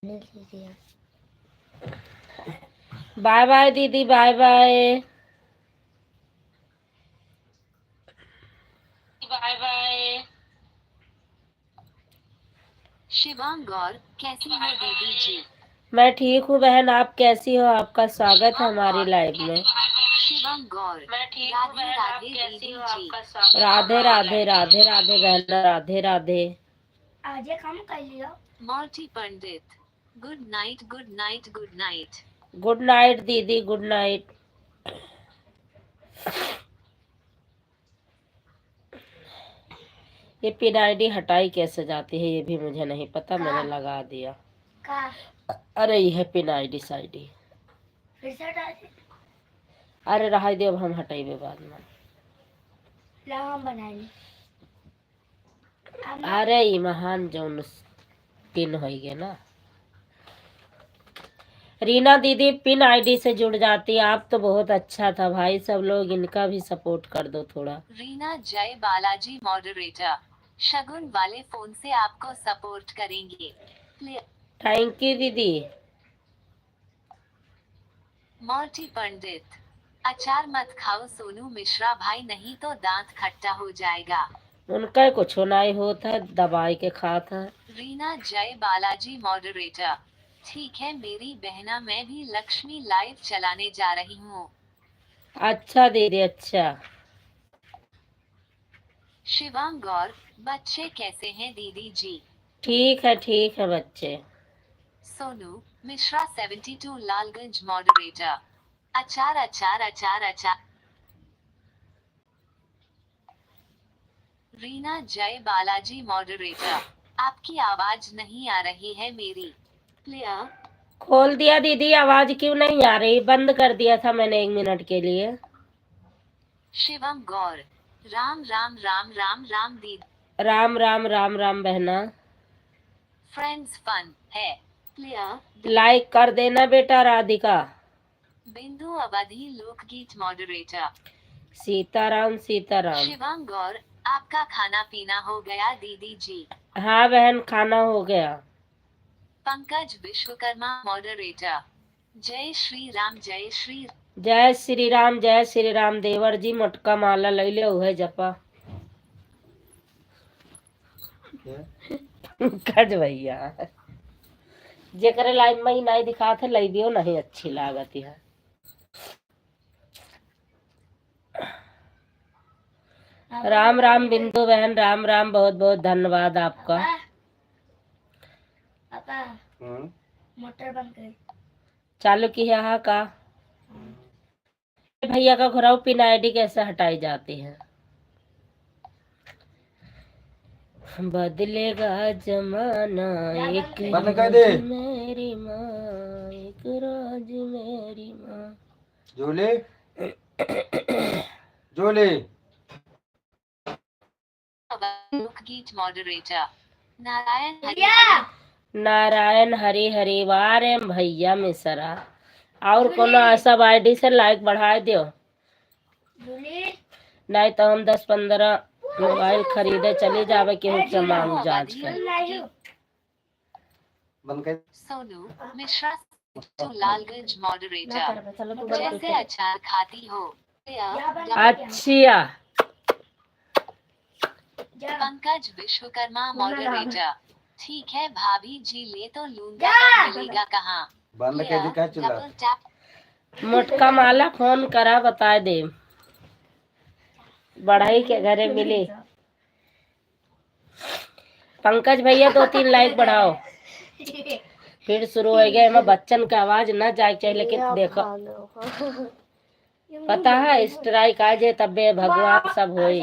बाय बाय दीदी, bye bye. Bye bye. Shivang Gaur, कैसी हो दीदी जी? मैं ठीक हूँ बहन, आप कैसी हो? आपका स्वागत है हमारी लाइव में। शिवांग गौर, मैं ठीक हूँ राधे बहन, आप राधे कैसी दीदी हो? जी। आपका स्वागत है। राधे राधे राधे राधे बहन, राधे राधे। आज काम कर लियो। मॉर्टी Pandit, good night good night good night. Good night दीदी, गुड नाइट। ये पिन आईडी हटाई कैसे जाती है ये भी मुझे नहीं पता, मैंने लगा दिया। का अरे ये है पिन आईडी साइडी। फिर से हटा दे। अरे रहा दे, अब हम हटाइबे बाद में। ला हम बनाएंगे। अरे ये महान जौन पिन हो गए ना। रीना दीदी पिन आईडी से जुड़ जाती, आप तो बहुत अच्छा था भाई, सब लोग इनका भी सपोर्ट कर दो थोड़ा। रीना जय बालाजी मॉडरेटर, शगुन वाले फोन से आपको सपोर्ट करेंगे। थैंक यू दीदी। मॉर्टी पंडित, अचार मत खाओ सोनू मिश्रा भाई, नहीं तो दांत खट्टा हो जाएगा। उनका कुछ नहीं होता है, दबाई के खाता है। रीना जय बालाजी मॉडरेटर, ठीक है मेरी बहना, मैं भी लक्ष्मी लाइव चलाने जा रही हूँ। अच्छा दीदी, अच्छा। शिवांग गौर, बच्चे कैसे हैं दीदी जी? ठीक है बच्चे। सोनू मिश्रा 72 लालगंज मॉडरेटर, अचार अचार अचार अचार। रीना जय बालाजी मॉडरेटर, आपकी आवाज नहीं आ रही है मेरी। क्लियर। खोल दिया दीदी, आवाज क्यों नहीं आ रही? बंद कर दिया था मैंने 1 मिनट के लिए। शिवम गौर, राम राम राम राम राम दीदी। राम राम राम राम बहना। फ्रेंड्स फन है। क्लियर। लाइक कर देना बेटा राधिका। बिंदु अवधि लोकगीत मॉडरेटर। सीताराम सीताराम। शिवम गौर, आपका खाना पीना हो गया दीदी जी? हाँ बहन, खाना हो गया। पंकज विश्वकर्मा मॉडरेटर, जय श्री राम जय श्री। जय श्री राम जय श्री राम। देवर जी मोटका माला ले ले उहे जपा। पंकज भैया जेकरे लाइव में ही नहीं दिखा थे लइबियो नहीं अच्छी लागत है। राम राम बिंदु बहन, राम राम, बहुत बहुत धन्यवाद आपका। पापा मोटर बंद कर। चालू किया है का? भैया का घुराओ पिन आईडी कैसे हटाई जाती है? बदलेगा जमाना, एक बंद कर दे। राज मेरी माँ, एक राज मेरी माँ। जोले जोले। लोकगीत मॉडरेटर, नारायण हरि भैया नारायण हरि हरि। वारे भैया मिसरा और कोनो ऐसा आईडी से लाइक बढ़ा दो, जूली नहीं तो हम 10-15 मोबाइल खरीदे चली जावे के सामान जांच कर। बंद कर। सोनू मिश्रा तो लालगंज मॉडरेटर, जैसे अचार खाती हो। अच्छा पंकज विश्वकर्मा मॉडरेटर, ठीक है भाभी जी, ले तो लूंगा पर मिलेगा कहाँ? बंद कर दी, क्या चला? Double tap. मोटका माला फोन करा बता दे, बढ़ाई के घरे मिले। पंकज भैया 2-3 लाइक बढ़ाओ। फिर शुरू हो गया, मैं बच्चन का आवाज न जाए चाहिए, लेकिन देखो पता है स्ट्राइक आ जाए तबे भगवान सब होई।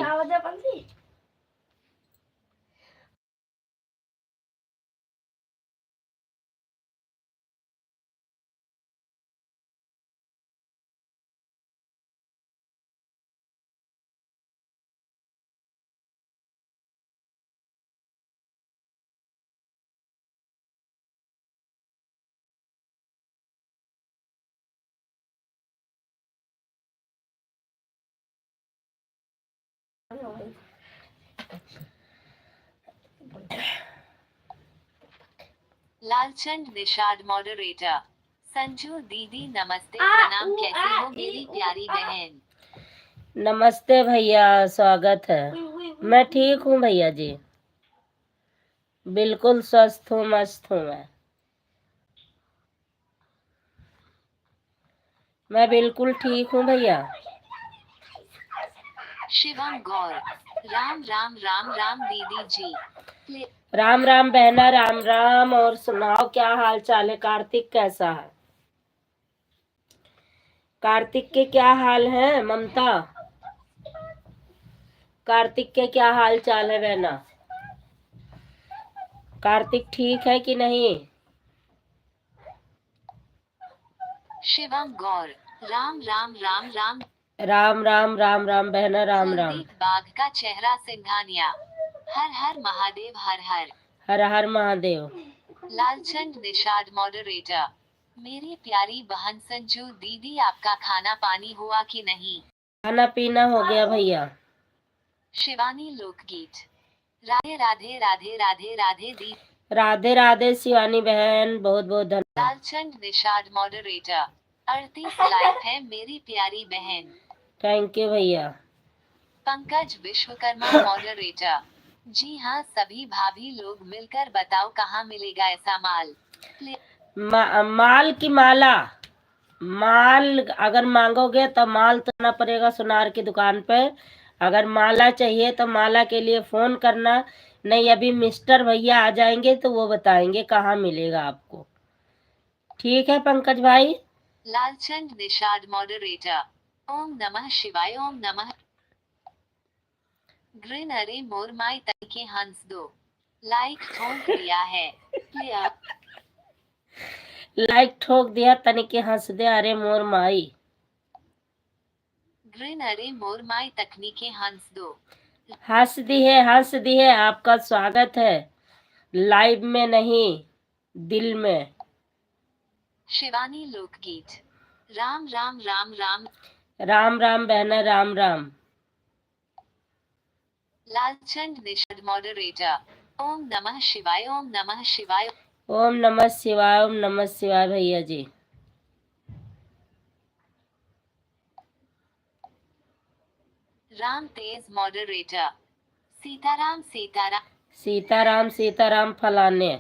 लालचंद निषाद मॉडरेटर। संजू दीदी नमस्ते प्रणाम, कैसी हो मेरी प्यारी बहन। नमस्ते भैया, स्वागत है। मैं ठीक हूँ भैया जी, बिल्कुल स्वस्थ हूँ, मस्त हूँ। मैं बिल्कुल ठीक हूँ भैया। शिवम गौर। राम राम राम राम दीदी जी। राम राम बहना, राम राम। और सुनाओ, क्या हाल चाल है? कार्तिक कैसा है? कार्तिक के क्या हाल है ममता? कार्तिक के क्या हाल चाल है बहना? कार्तिक ठीक है कि नहीं? शिवम गौर। राम राम राम राम। राम राम राम राम बहना, राम राम। कुलदीप बाघ का चेहरा सिंघानिया। हर हर महादेव, हर हर हर हर महादेव। लालचंद निषाद मॉडरेटर। मेरी प्यारी बहन संजू दीदी, आपका खाना पानी हुआ कि नहीं? खाना पीना हो गया भैया। शिवानी लोकगीत। राधे राधे राधे राधे राधे दी। राधे राधे शिवानी बहन, बहुत बहुत धन्यवाद। लालचंद निषाद मॉडरेटर। 38 लाइक है मेरी प्यारी बहन। थैंक यू भैया। पंकज विश्वकर्मा मॉडरेटर। जी हाँ, सभी भाभी लोग मिलकर बताओ कहाँ मिलेगा ऐसा माल। माल की माला। माल अगर मांगोगे तो माल तो ना पड़ेगा सुनार की दुकान पे। अगर माला चाहिए तो माला के लिए फोन करना। नहीं, अभी मिस्टर भैया आ जाएंगे तो वो बताएंगे कहाँ मिलेगा आपको। ठीक है पंकज भाई। लालचंद निषाद मॉडरेटर। ओम नमः शिवाय, ओम नमः। ग्रीन अरे मोर माई तरीके हंस दो। लाइक ठोक दिया है। लाइक ठोक दिया, तनिके हंस दे अरे मोर माई। ग्रीन अरे मोर माई तकनीके हंस दो। हंस दी है, हंस दी है। आपका स्वागत है लाइव में नहीं, दिल में। शिवानी लोकगीत। राम राम राम राम। राम राम बहना, राम राम। लालचंद निषाद मॉडरेटर। ओम नमः शिवाय, ओम नमः शिवाय। ओम नमः शिवाय, ओम नमः शिवाय भैया जी। राम तेज मॉडरेटर। सीताराम सीताराम। सीताराम सीताराम फलाने।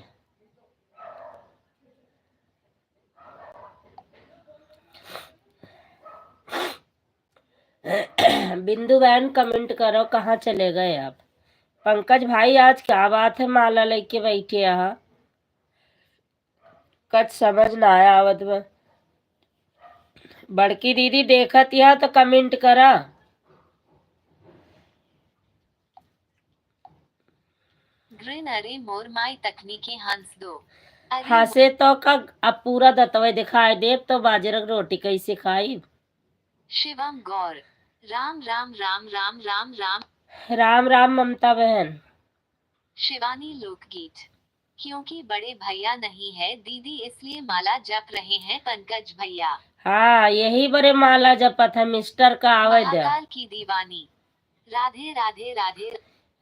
बिंदु बहन कमेंट करो, कहाँ चले गए आप? पंकज भाई आज क्या बात है, माला लेके बैठे यहाँ? कुछ समझ ना आया आवत में। बड़की दीदी देखत यहाँ तो कमेंट करा। ग्रीन अरे मोर माई तकनीके हंस दो। हंसे तो का अब पूरा दतवे दिखाई दे तो बाजरक रोटी कैसे खाई? शिवम गौर। राम राम राम राम राम राम। राम राम ममता बहन। शिवानी लोकगीत। क्योंकि बड़े भैया नहीं है दीदी, इसलिए माला जप रहे हैं पंकज भैया। हाँ, यही बड़े माला जपत है मिस्टर का आवाज। महाकाल की दीवानी। राधे राधे राधे।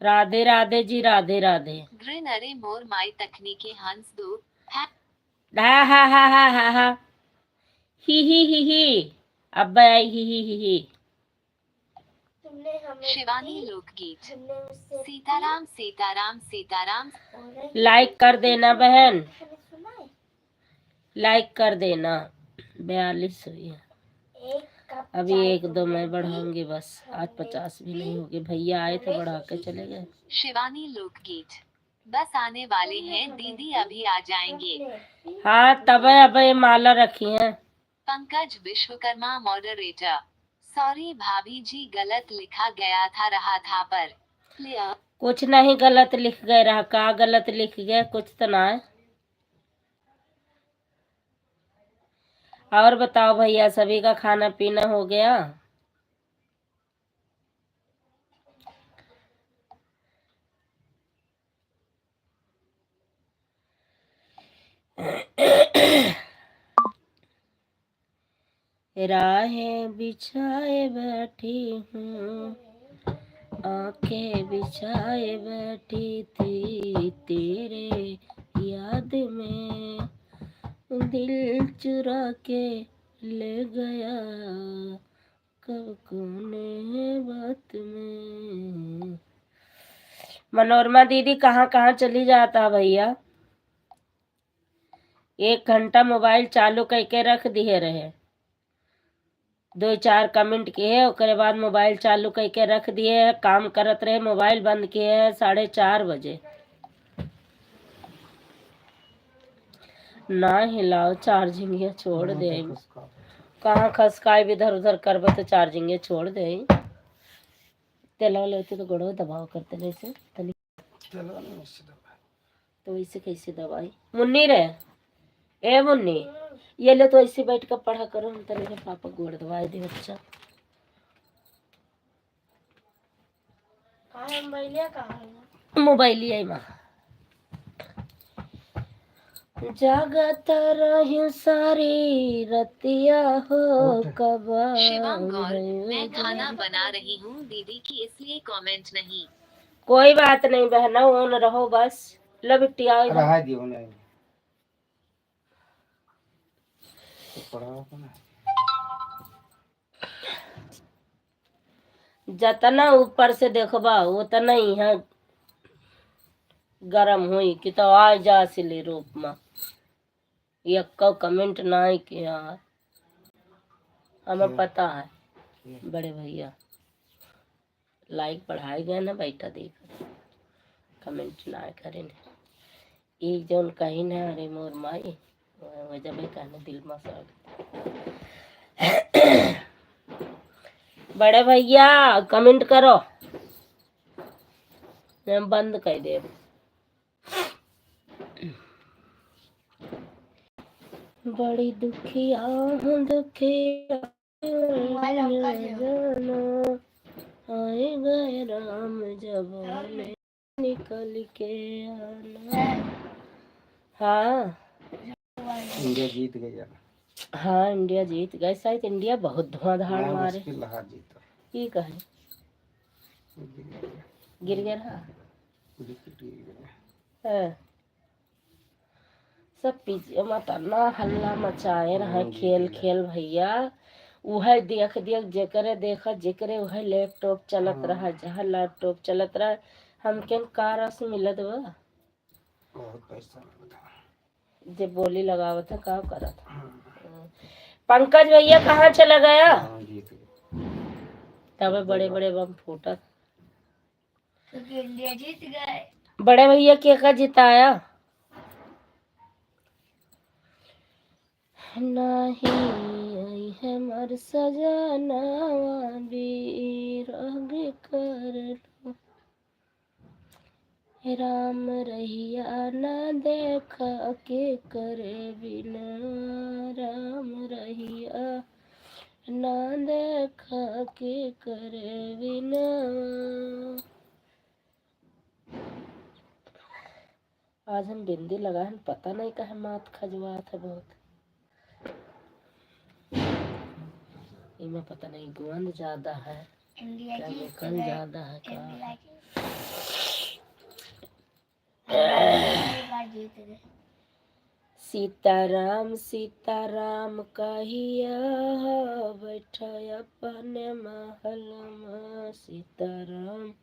राधे राधे जी, राधे राधे। ग्रीन अरे मोर माई तकनीके हंस दो। हा हा हा हा हा हा। ही अब आई ही। शिवानी लोकगीत। सीताराम सीताराम सीताराम। लाइक कर देना बहन, लाइक कर देना। 42 हुई है, अभी 1-2 मैं बढ़ाऊंगी बस। आज 50 भी नहीं होगी। भैया आए थे बढ़ा के चले गए। शिवानी लोकगीत। बस आने वाले हैं दीदी, अभी आ जाएंगे। हाँ, तब अब ये माला रखी है। पंकज विश्वकर्मा मॉडरेटर। सॉरी भाभी जी, गलत लिखा गया था रहा था पर। कुछ नहीं गलत लिख गए रहा, का गलत लिख गए कुछ तो ना है। और बताओ भैया, सभी का खाना पीना हो गया? राहें बिछाए बैठी हूँ, आंखें बिछाए बैठी थी, तेरे याद में, दिल चुरा के ले गया कब कोने बात में। मनोरमा दीदी कहाँ कहाँ चली जाता भैया? 1 घंटा मोबाइल चालू करके रख दिए रहे, 2-4 कमेंट किए, उसके बाद मोबाइल चालू करके रख दिए, काम करत रहे, मोबाइल बंद किए हैं 4:30 बजे। ना हिलाओ, चार्जिंग ये छोड़ दे। कहाँ खसकाए इधर उधर करबो तो चार्जिंग ये छोड़ दे। तेला लेते तो गोड़ो दबाव करते नहीं से तनी, तो इसे कैसे दबाई? मुन्नी रे, ए मुन्नी, ये ले तो ऐसे बैठ कर पढ़ा करो, हम तनी के पापा गोड़ दबाए दे बच्चा। कहाँ है मोबाइलिया? कहाँ है मोबाइल आई माँ। जागत रही सारी रतिया हो कब शिवम गौर, मैं खाना बना रही हूँ दीदी की, इसलिए कमेंट नहीं। कोई बात नहीं बहना, ऑन रहो बस। लो बिट्टी आओ इधर। रहा दियो नहीं तो पढ़ा था ना। जतना ऊपर से देखबा उतना ही है गरम हुई कि तो आ जा सिले रूप में। ये कमेंट नहीं किया, हमें पता है बड़े भैया लाइक बढ़ाए गए ना, बैठा देख कमेंट ना करें। एक जौन कहीं ना अरे मोर माई वजह भाई कहने दिल में सड़। बड़े भैया कमेंट करो, मैं बंद कर दे। बड़ी दुखिया हूँ दुखिया आए गए राम जब ने निकल के आना। हाँ इंडिया जीत गया। हाँ इंडिया जीत गए, शायद इंडिया बहुत धुआंधार मारे। मुश्किल हार जीता। ये कहे गिर गया रहा। हाँ। सब पीछे मत ना हल्ला मचाए रहे, खेल खेल भैया। वह देख देख जेकरे देखा जेकरे वह लैपटॉप चलत रहा, जहाँ लैपटॉप चलत रहा हमके का रस मिलत बा। बहुत पैसा मिलता। जे बोली लगावत है का करत। पंकज भैया कहाँ चला गया? तब बड़े बड़े बम फूटत। इंडिया जीत गए। बड़े भैया क्या जिताया? नहीं आई है मर सजना रंग कर लो, राम रहिया न देखा के करे बिना, राम रहिया न देखा के करे बिना। आज हम बिंदी लगाए, पता नहीं कहे मात खजवा था बहुत। इनमें पता नहीं गोंद ज्यादा है, केमिकल ज्यादा है का। सीताराम सीताराम कहिया बैठा अपने महल में सीताराम।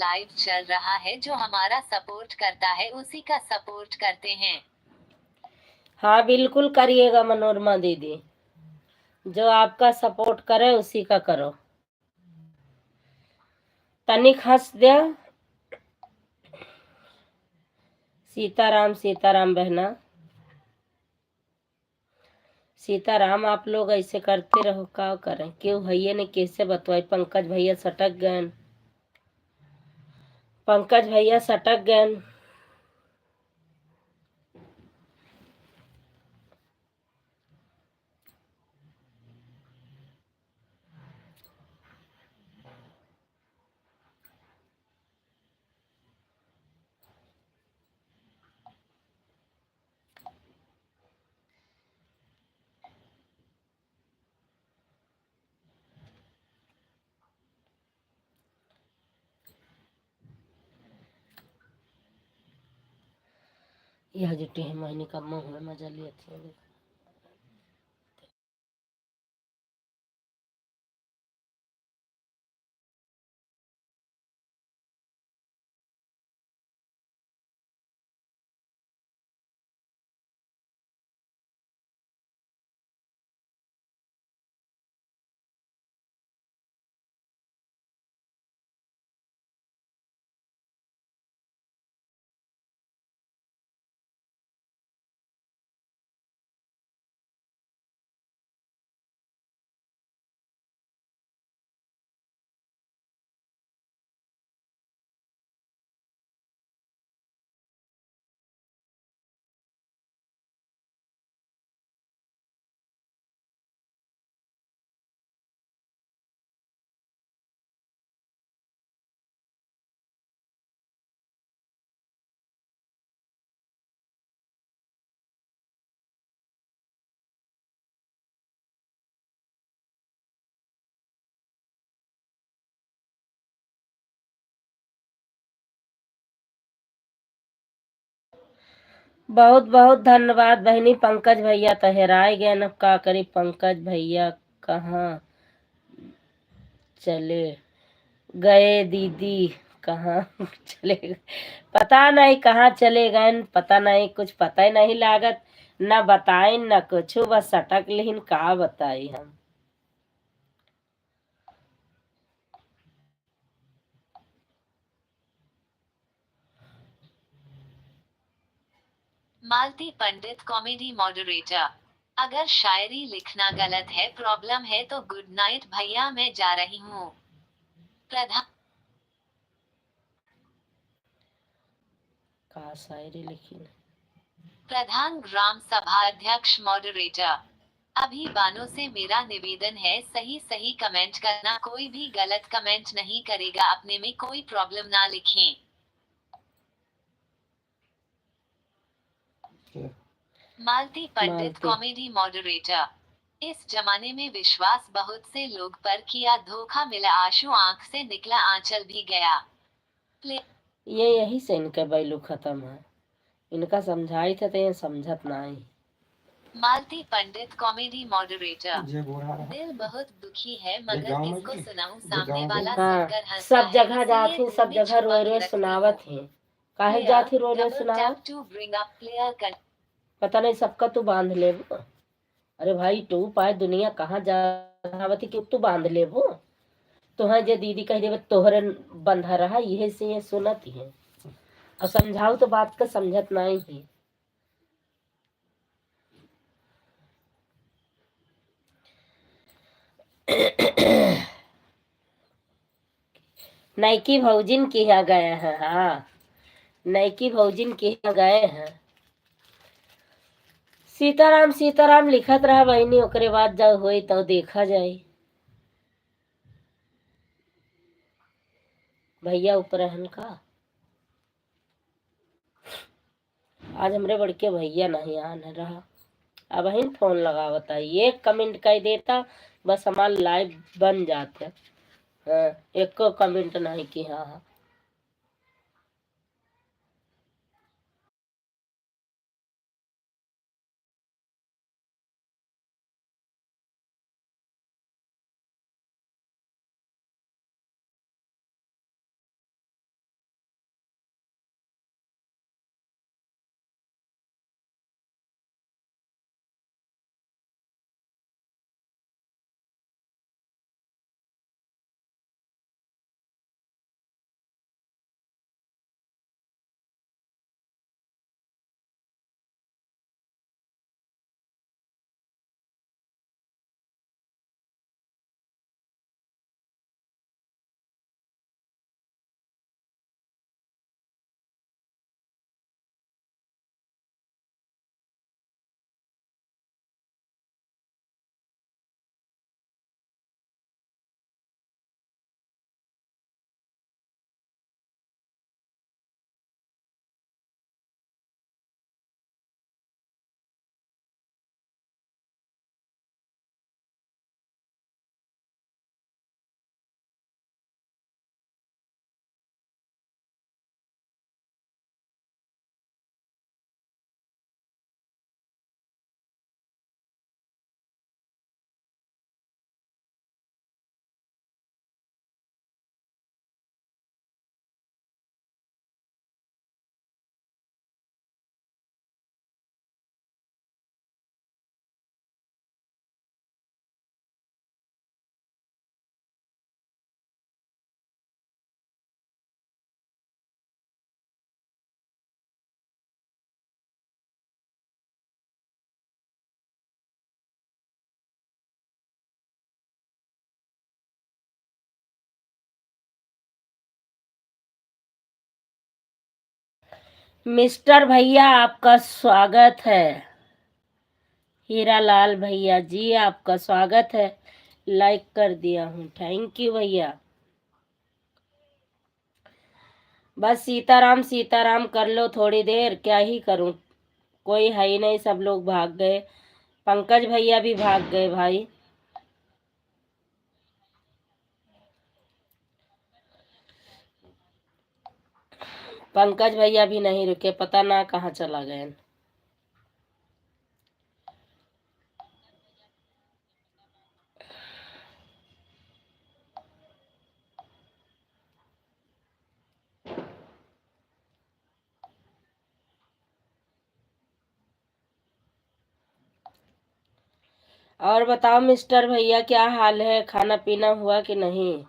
लाइव चल रहा है, जो हमारा सपोर्ट करता है उसी का सपोर्ट करते हैं। हाँ बिल्कुल करिएगा मनोरमा दीदी, जो आपका सपोर्ट करे उसी का करो। तनिक हंस दे। सीताराम सीताराम बहना, सीताराम। आप लोग ऐसे करते रहो, क्या करें। क्यों भैया ने कैसे बतवाई। पंकज भैया सटक गए, पंकज भैया सटक गए। यह जुटी है महीने का मुँह में मजा लिए थे। बहुत बहुत धन्यवाद बहनी। पंकज भैया तो हेराए गए, अब का करी। पंकज भैया कहाँ चले गए दीदी, कहाँ चले गए पता नहीं, कहाँ चले गए पता नहीं, कुछ पता ही नहीं लागत। न बताई न कुछ, बस सटक लेकिन का बताई हम। मालती पंडित कॉमेडी मॉडरेटर। अगर शायरी लिखना गलत है, प्रॉब्लम है तो गुड नाइट भैया, मैं जा रही हूँ। प्रधान का शायरी लिखी न। प्रधान ग्राम सभा अध्यक्ष मॉडरेटर। अभी बानों से मेरा निवेदन है, सही सही कमेंट करना, कोई भी गलत कमेंट नहीं करेगा। अपने में कोई प्रॉब्लम ना लिखें। मालती पंडित मालती कॉमेडी मॉडरेटर। इस जमाने में विश्वास बहुत से लोग पर किया, धोखा मिला, आंसू आंख से निकला, आंचल भी गया। ये यही से इनके बैलू खत्म है। इनका समझाई थे तो ये समझत नहीं। मालती पंडित कॉमेडी मॉडरेटर। जे बोरा रहा दिल बहुत दुखी है, ये मगर गाँव में किसको जी, सुनाऊं, ये सामने गाँव वाला में हाँ, सुनकर हंसता सब है, जगह इसलिए जाती, दिल सब में जगह छुपा रोए के रोए रखती सुनावत हूँ। है। काहे प्लेयर जाती रोए रोए डबल सुनावत। Tap to bring up player कर। पता नहीं सबका तू बांध ले वो। अरे भाई तू पाए दुनिया कहाँ जावती कि तू बांध ले वो। तुहे जे दीदी कह देवे तोहरे बंधा रहा, यही से ये सुनत है। और समझाऊ तो बात का समझत नहीं है। नैकी भौजिन के यहाँ गए हैं। हाँ, नैकी भौजिन के यहाँ गए हैं। सीताराम सीताराम लिखत रहा बहनी, ओकरे बाद जब होई तो देखा जाए। भैया ऊपर हन का। आज हमरे बड़के भैया नहीं आने रहा। अब ही फोन लगावता, एक कमेंट कर देता बस हमारा लाइव बन जाते। हाँ, एक कमेंट नहीं की। हाँ। मिस्टर भैया आपका स्वागत है। हीरा लाल भैया जी आपका स्वागत है। लाइक कर दिया हूँ, थैंक यू भैया। बस सीताराम सीताराम कर लो थोड़ी देर, क्या ही करूं, कोई है ही नहीं, सब लोग भाग गए। पंकज भैया भी भाग गए भाई। पंकज भैया भी नहीं रुके, पता ना कहाँ चला गए। और बताओ मिस्टर भैया क्या हाल है, खाना पीना हुआ कि नहीं?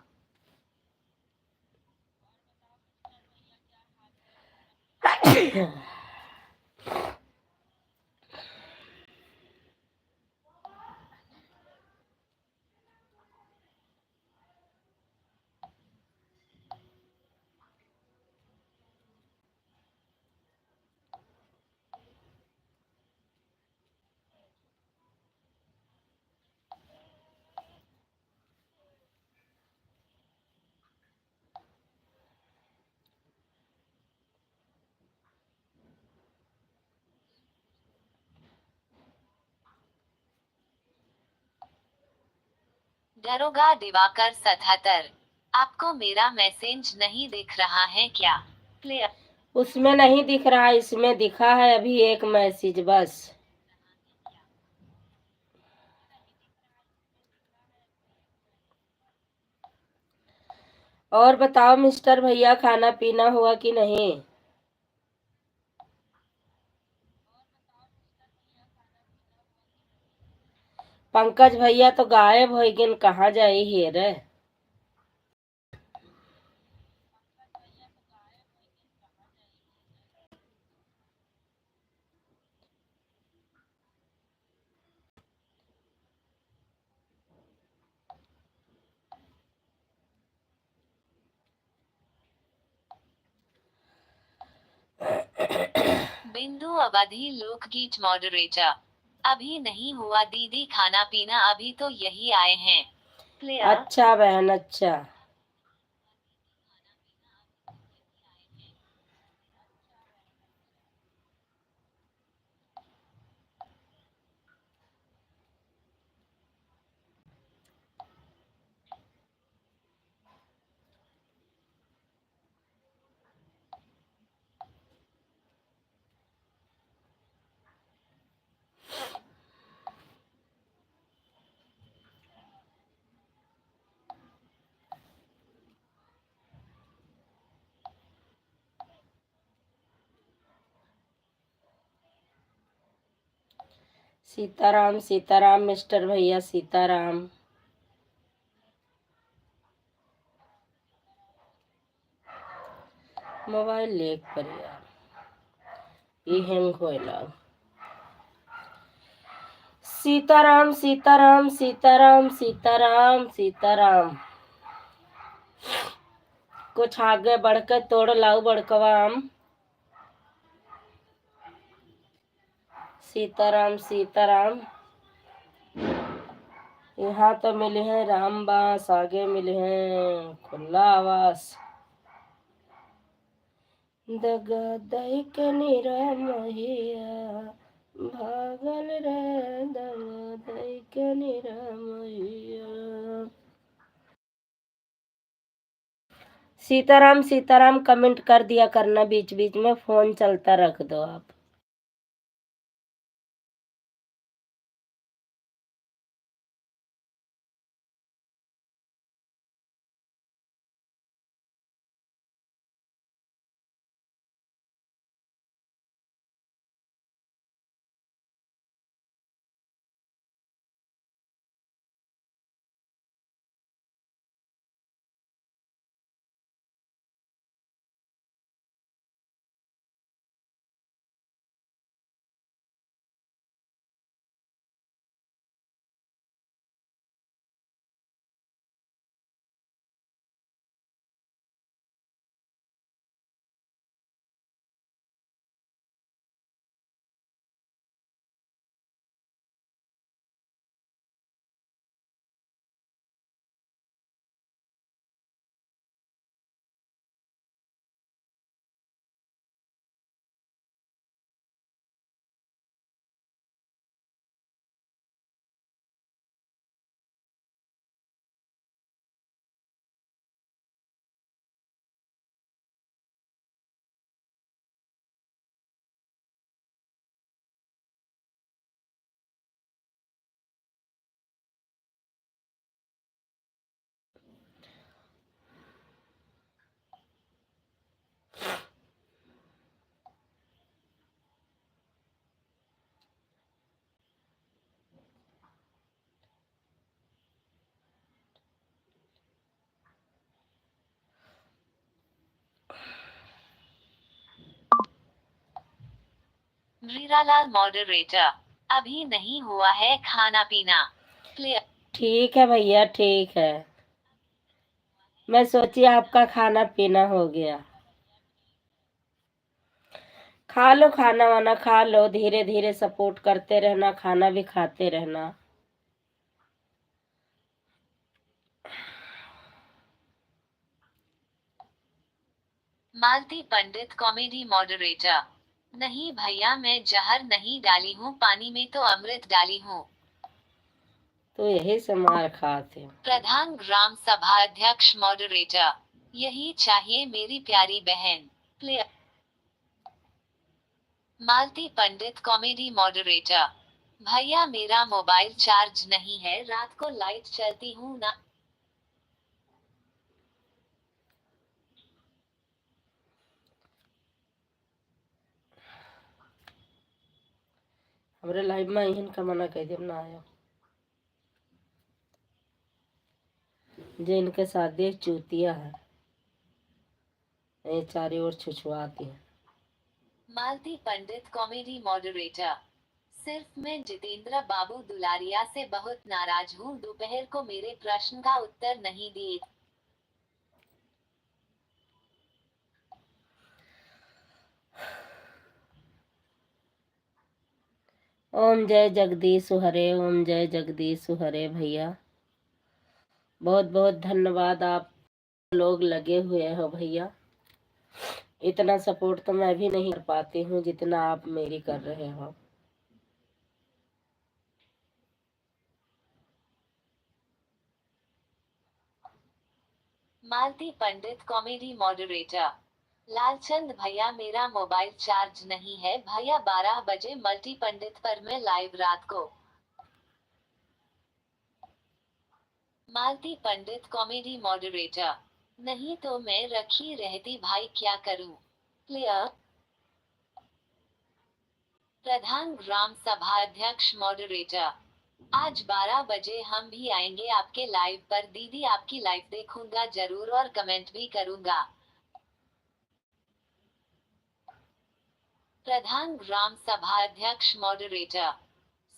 दरोगा दिवाकर 77, आपको मेरा मैसेज नहीं दिख रहा है क्या? प्ले उसमें नहीं दिख रहा, इसमें दिखा है अभी एक मैसेज बस। और बताओ मिस्टर भैया खाना पीना हुआ कि नहीं? पंकज भैया तो गायब हो गए, कहाँ जाई है रे? बिंदु अवधि लोकगीत मॉडरेटर, अभी नहीं हुआ दीदी खाना पीना, अभी तो यही आए हैं। प्ले अच्छा बहन अच्छा। सीताराम सीताराम मिस्टर भैया सीताराम। मोबाइल लेक पर यार, ये हैंग होइला। सीताराम सीताराम सीताराम सीताराम सीताराम। कुछ आगे बढ़ के तोड़ लाऊ बड़कवा आम। सीताराम सीताराम। यहाँ तो मिले हैं रामबास, आगे मिले हैं खुला आवास। दगा दई के निरामहिया, भागल रे दगा दई के निरामहिया। सीताराम सीताराम कमेंट कर दिया करना, बीच बीच में फोन चलता रख दो आप। मीरालाल मॉडरेटर, अभी नहीं हुआ है खाना पीना। क्लियर। ठीक है भैया, ठीक है। मैं सोची आपका खाना पीना हो गया। खा लो, खाना वाना खा लो, धीरे धीरे सपोर्ट करते रहना, खाना भी खाते रहना। मालती पंडित कॉमेडी मॉडरेटर, नहीं भैया मैं जहर नहीं डाली हूँ पानी में, तो अमृत डाली हूँ। तो यही से मार खाते हो। प्रधान ग्राम सभा अध्यक्ष मॉडरेटर, यही चाहिए मेरी प्यारी बहन। क्लियर। मालती पंडित कॉमेडी मॉडरेटर, भैया मेरा मोबाइल चार्ज नहीं है, रात को लाइट चलती हूँ ना। हमरे लाइफ में इहन का मना कह देव ना आयो। जे इनके शादी चूतिया है, ये चारे ओर छुछुआती है। मालती पंडित कॉमेडी मॉडरेटर, सिर्फ मैं जितेंद्र बाबू दुलारिया से बहुत नाराज हूँ, दोपहर को मेरे प्रश्न का उत्तर नहीं दिए। ओम जय जगदीश हरे, ओम जय जगदीश हरे। भैया बहुत बहुत धन्यवाद, आप लोग लगे हुए हो भैया। इतना सपोर्ट तो मैं भी नहीं कर पाती हूँ जितना आप मेरी कर रहे हो। मालती पंडित कॉमेडी मॉडरेटर, लालचंद भैया मेरा मोबाइल चार्ज नहीं है भैया, 12 बजे मल्टी पंडित पर मैं लाइव रात को। मालती पंडित कॉमेडी मॉडरेटर, नहीं तो मैं रखी रहती भाई, क्या करूं। क्लियर। प्रधान ग्राम सभा अध्यक्ष मॉडरेटर, आज 12 बजे हम भी आएंगे आपके लाइव पर, दीदी आपकी लाइव देखूंगा जरूर और कमेंट भी करूंगा। प्रधान ग्राम सभा अध्यक्ष मॉडरेटर,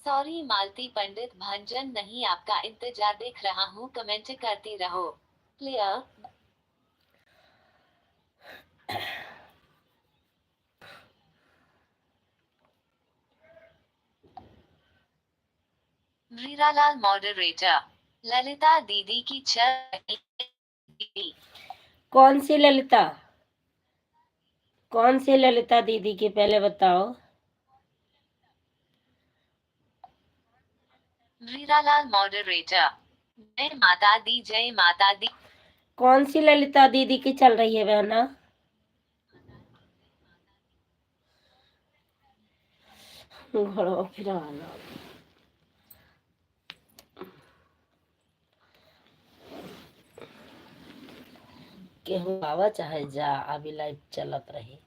सॉरी मालती पंडित भंजन नहीं, आपका इंतजार देख रहा हूँ, कमेंट करती रहो। क्लियर। मीरालाल मॉडरेटर, ललिता दीदी की चल रही। कौन सी ललिता? कौन सी ललिता दीदी की पहले बताओ। मीरालाल मॉडरेटर, जय माता दी, जय माता दी। कौन सी ललिता दीदी की चल रही है बहना? घोड़ो फिरा लो। केहू आवा चाहे जा, अभी लाइव चलत रही।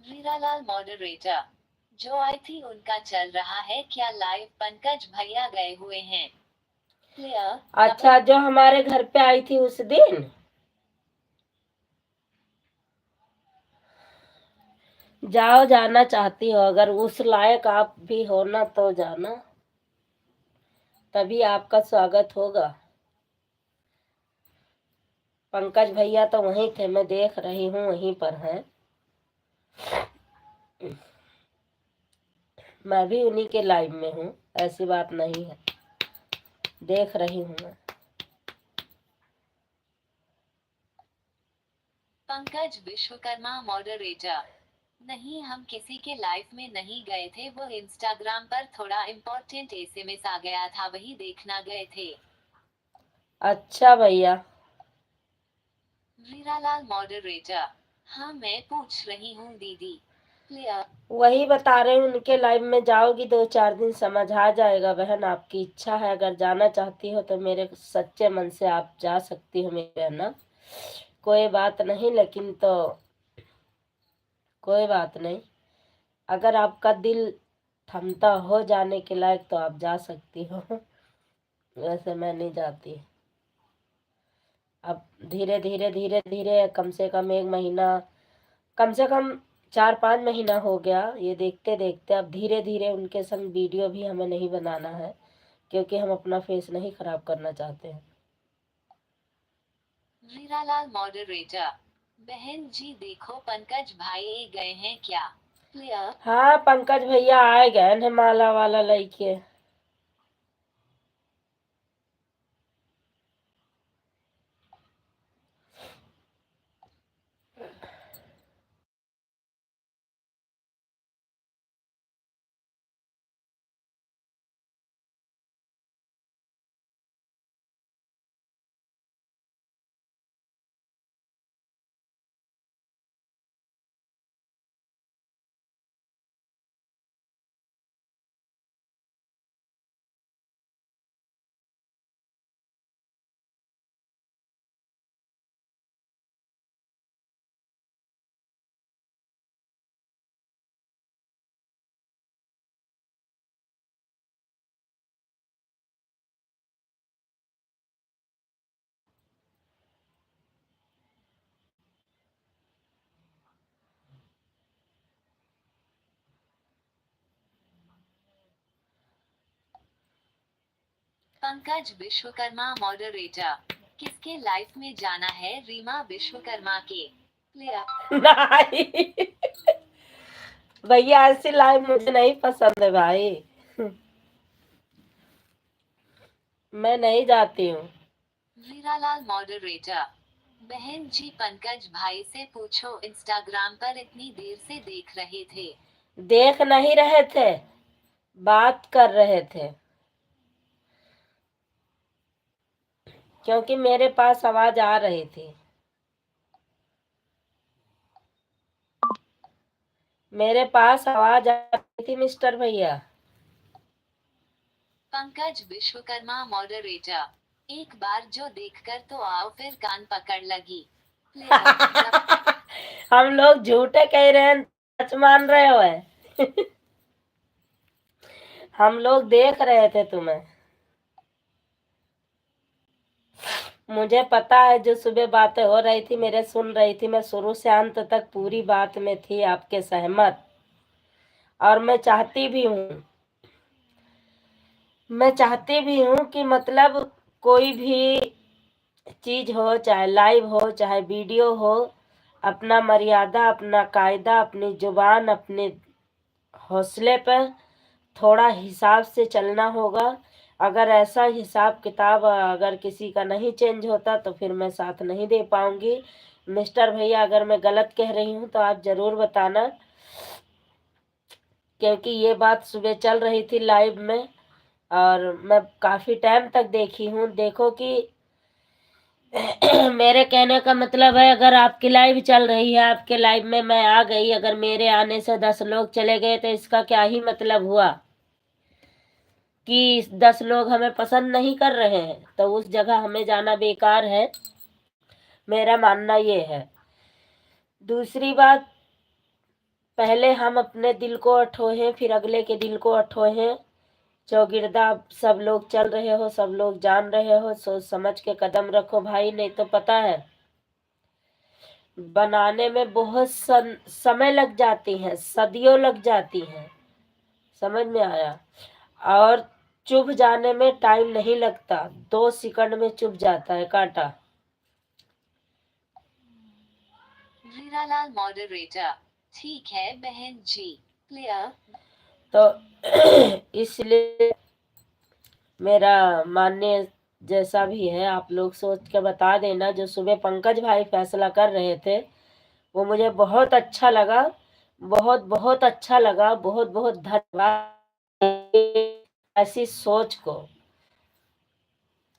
मीरालाल मॉडरेटर, जो आई थी उनका चल रहा है क्या लाइव, पंकज भैया गए हुए हैं। क्लियर। अच्छा, जो हमारे घर पे आई थी उस दिन? जाओ, जाना चाहती हो अगर, उस लायक आप भी हो ना तो जाना, तभी आपका स्वागत होगा। पंकज भैया तो वहीं थे, मैं देख रही हूँ वहीं पर हैं। मैं भी उन्हीं के लाइव में हूँ, ऐसी बात नहीं है, देख रही हूँ मैं। पंकज विश्वकर्मा मॉडरेटर, नहीं हम किसी के लाइव में नहीं गए थे, वो इंस्टाग्राम पर थोड़ा इम्पोर्टेंट एसएमएस आ गया था, वही देखना गए थे। अच्छा भैया। मीरालाल मॉडरेटर, हाँ मैं पूछ रही हूँ दीदी। क्लियर। वही बता रहे हैं, उनके लाइव में जाओगी 2-4 दिन, समझ आ जाएगा बहन। आपकी इच्छा है, अगर जाना चाहती हो तो मेरे सच्चे मन से आप जा सकती हो मेरी बहना, कोई बात नहीं। लेकिन तो कोई बात नहीं, अगर आपका दिल क्षमता हो जाने के लायक तो आप जा सकती हो, वैसे मैं नहीं जाती। अब धीरे धीरे धीरे धीरे कम से कम 1 महीना, कम से कम 4-5 महीना हो गया ये देखते देखते। अब धीरे धीरे उनके संग वीडियो भी हमें नहीं बनाना है, क्योंकि हम अपना फेस नहीं खराब करना चाहते हैं। वीरालाल मॉडरेटर, बहन जी देखो पंकज भाई गए हैं क्या? क्लियर। हाँ पंकज भैया आए गए हैं माला वाला लइके। पंकज विश्वकर्मा मॉडरेटर, किसके लाइफ में जाना है? रीमा विश्वकर्मा के। क्लियर। नहीं भैया ऐसी लाइफ मुझे नहीं पसंद है भाई, मैं नहीं जाती हूँ। वीरालाल मॉडरेटर, बहन जी पंकज भाई से पूछो इंस्टाग्राम पर इतनी देर से देख रहे थे। देख नहीं रहे थे, बात कर रहे थे, क्योंकि मेरे पास आवाज आ रही थी। मेरे पास आवाज आ रही थी मिस्टर भैया। पंकज विश्वकर्मा मॉडरेटर, एक बार जो देखकर तो आओ फिर कान पकड़ लगी। क्लियर। हम लोग झूठे कह रहे हैं, सच मान रहे हो? हम लोग देख रहे थे तुम्हें। मुझे पता है जो सुबह बातें हो रही थी मेरे सुन रही थी, मैं शुरू से अंत तक पूरी बात में थी आपके सहमत। और मैं चाहती भी हूँ कि मतलब कोई भी चीज हो, चाहे लाइव हो चाहे वीडियो हो, अपना मर्यादा, अपना कायदा, अपनी जुबान, अपने हौसले पर थोड़ा हिसाब से चलना होगा। अगर ऐसा हिसाब किताब अगर किसी का नहीं चेंज होता तो फिर मैं साथ नहीं दे पाऊंगी। मिस्टर भैया अगर मैं गलत कह रही हूँ तो आप जरूर बताना, क्योंकि ये बात सुबह चल रही थी लाइव में और मैं काफी टाइम तक देखी हूँ। देखो कि मेरे कहने का मतलब है, अगर आपकी लाइव चल रही है, आपके लाइव में मैं आ गई, अगर मेरे आने से 10 लोग चले गए तो इसका क्या ही मतलब हुआ कि 10 लोग हमें पसंद नहीं कर रहे हैं, तो उस जगह हमें जाना बेकार है, मेरा मानना ये है। दूसरी बात, पहले हम अपने दिल को अठोहें, फिर अगले के दिल को अठोहें। चौगिरदा सब लोग चल रहे हो, सब लोग जान रहे हो, सोच समझ के कदम रखो भाई, नहीं तो पता है बनाने में बहुत समय लग जाती है, सदियों लग जाती है। समझ में आया? और चुभ जाने में टाइम नहीं लगता, 2 सेकंड में चुभ जाता है कांटा। वीरालाल मॉडरेटर, ठीक है बहन जी। क्लियर। तो इसलिए मेरा मानने जैसा भी है, आप लोग सोच के बता देना। जो सुबह पंकज भाई फैसला कर रहे थे वो मुझे बहुत अच्छा लगा, बहुत बहुत अच्छा लगा। बहुत बहुत धन्यवाद ऐसी सोच को।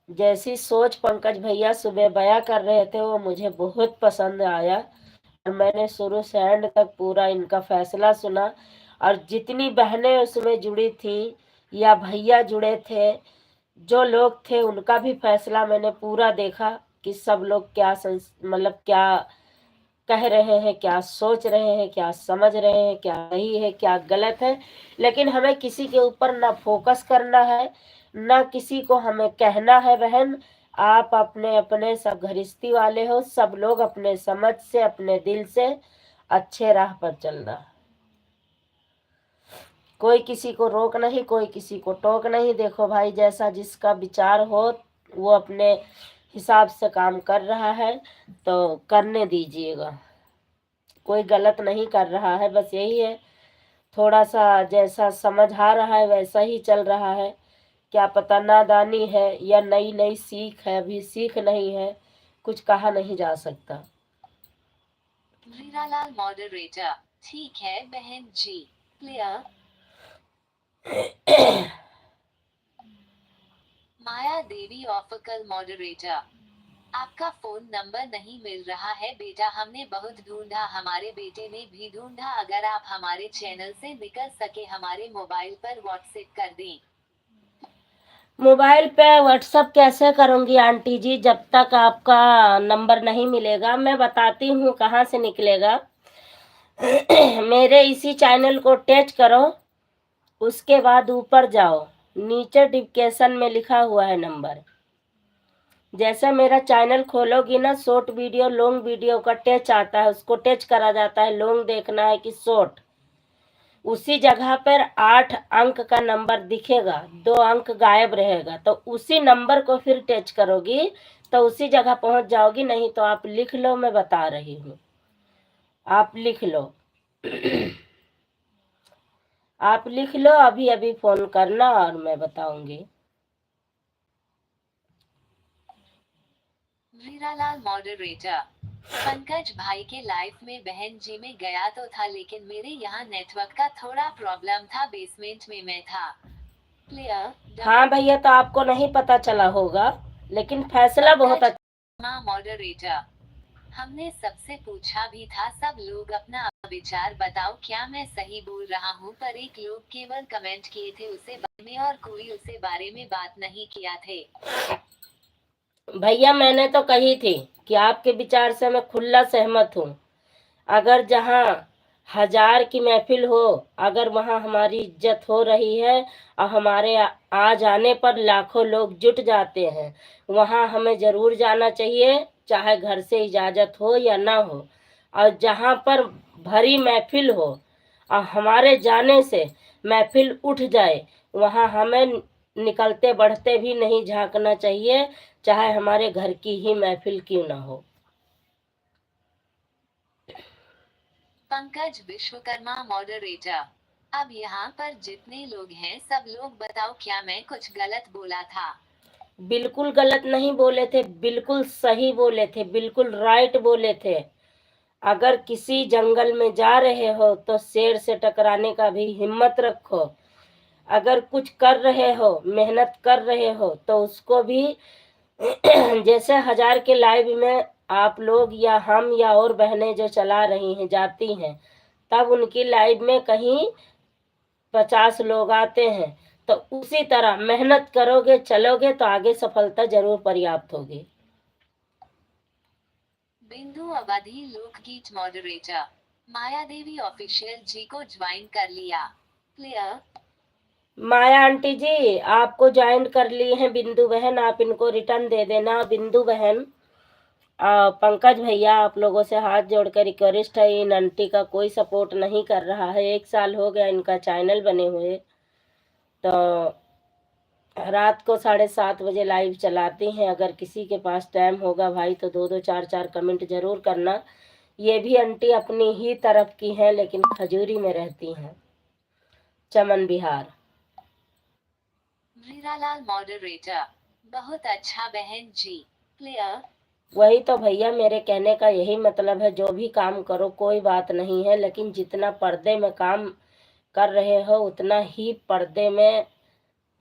जैसी सोच पंकज भैया सुबह बयां कर रहे थे वो मुझे बहुत पसंद आया, और मैंने शुरू से एंड तक पूरा इनका फैसला सुना। और जितनी बहनें उसमें जुड़ी थी या भैया जुड़े थे, जो लोग थे, उनका भी फैसला मैंने पूरा देखा कि सब लोग क्या मतलब क्या कह रहे हैं, क्या सोच रहे हैं, क्या समझ रहे हैं, क्या सही है, क्या गलत है। लेकिन हमें किसी के ऊपर ना फोकस करना है, ना किसी को हमें कहना है। बहन, आप अपने अपने सब गृहस्थी वाले हो, सब लोग अपने समझ से, अपने दिल से अच्छे राह पर चलना। कोई किसी को रोक नहीं, कोई किसी को टोक नहीं। देखो भाई, जैसा जिसका विचार हो वो अपने हिसाब से काम कर रहा है तो करने दीजिएगा। कोई गलत नहीं कर रहा है, बस यही है, थोड़ा सा जैसा समझ आ रहा है वैसा ही चल रहा है। क्या पता नादानी है या नई नई सीख है, अभी सीख नहीं है, कुछ कहा नहीं जा सकता। वीरालाल मॉडरेटर, ठीक है बहन जी, क्लियर। माया देवी ऑफिकल मॉडरेटर, आपका फोन नंबर नहीं मिल रहा है बेटा, हमने बहुत ढूंढा, हमारे बेटे ने भी ढूंढा। अगर आप हमारे चैनल से निकल सके हमारे मोबाइल पर व्हाट्सएप कर दें। मोबाइल पे व्हाट्सअप कैसे करूंगी आंटी जी, जब तक आपका नंबर नहीं मिलेगा। मैं बताती हूँ कहाँ से निकलेगा। मेरे इसी चैनल को टच करो, उसके बाद ऊपर जाओ, नीचे डिस्क्रिप्शन में लिखा हुआ है नंबर। जैसे मेरा चैनल खोलोगी ना, शॉर्ट वीडियो लॉन्ग वीडियो का टच आता है, उसको टच करा जाता है, लॉन्ग देखना है कि शॉर्ट। उसी जगह पर 8 अंक का नंबर दिखेगा, 2 अंक गायब रहेगा, तो उसी नंबर को फिर टच करोगी तो उसी जगह पहुंच जाओगी। नहीं तो आप लिख लो, मैं बता रही हूँ, आप लिख लो। आप लिख लो, अभी अभी फोन करना और मैं बताऊंगी। वीरालाल मॉडरेटर, पंकज भाई के लाइफ में बहन जी में गया तो था, लेकिन मेरे यहाँ नेटवर्क का थोड़ा प्रॉब्लम था, बेसमेंट में मैं था, क्लियर। हाँ भैया, तो आपको नहीं पता चला होगा, लेकिन फैसला बहुत अच्छा। मॉडरेटर, हमने सबसे पूछा भी था, सब लोग अपना विचार बताओ, क्या मैं सही बोल रहा हूँ, पर एक लोग केवल कमेंट किए थे उसे बारे में और कोई उसे बारे में बात नहीं किया थे। भैया मैंने तो कही थी कि आपके विचार से मैं खुला सहमत हूँ। अगर जहाँ 1000 की महफिल हो, अगर वहाँ हमारी इज्जत हो रही है और हमारे आ जाने पर लाखों लोग जुट जाते हैं, वहाँ हमें जरूर जाना चाहिए, चाहे घर से इजाजत हो या ना हो। और जहाँ पर भरी महफिल हो और हमारे जाने से महफिल उठ जाए, वहाँ हमें निकलते बढ़ते भी नहीं झांकना चाहिए, चाहे हमारे घर की ही महफिल क्यों ना हो। पंकज विश्वकर्मा मॉडरेटर, अब यहाँ पर जितने लोग हैं सब लोग बताओ, क्या मैं कुछ गलत बोला था? बिल्कुल गलत नहीं बोले थे, बिल्कुल सही बोले थे, बिल्कुल राइट बोले थे। अगर किसी जंगल में जा रहे हो तो शेर से टकराने का भी हिम्मत रखो। अगर कुछ कर रहे हो, मेहनत कर रहे हो, तो उसको भी जैसे 1000 के लाइव में आप लोग या हम या और बहनें जो चला रही हैं, जाती हैं, तब उनकी लाइव में कहीं 50 लोग आते हैं। तो उसी तरह मेहनत करोगे, चलोगे तो आगे सफलता जरूर पर्याप्त होगी। बिंदु अवधि लोकगीत मॉडरेटर, माया देवी ऑफिशियल जी को ज्वाइन कर लिया, क्लियर। माया आंटी जी आपको ज्वाइन कर लिए हैं बिंदु बहन, आप इनको रिटर्न दे देना। बिंदु बहन, पंकज भैया, आप लोगों से हाथ जोड़कर रिक्वेस्ट है, इन आंटी का कोई सपोर्ट नहीं कर रहा है। 1 साल हो गया इनका चैनल बने हुए, तो रात को 7:30 बजे लाइव चलाती हैं। अगर किसी के पास टाइम होगा भाई तो 2-2 4-4 कमेंट जरूर करना। ये भी आंटी अपनी ही तरफ की हैं, लेकिन खजूरी में रहती हैं, चमन बिहार। वीरालाल मॉडरेटर, बहुत अच्छा बहन जी, क्लियर। वही तो भैया, मेरे कहने का यही मतलब है, जो भी काम करो कोई बात नहीं है, लेकिन जितना पर्दे में काम कर रहे हो उतना ही पर्दे में,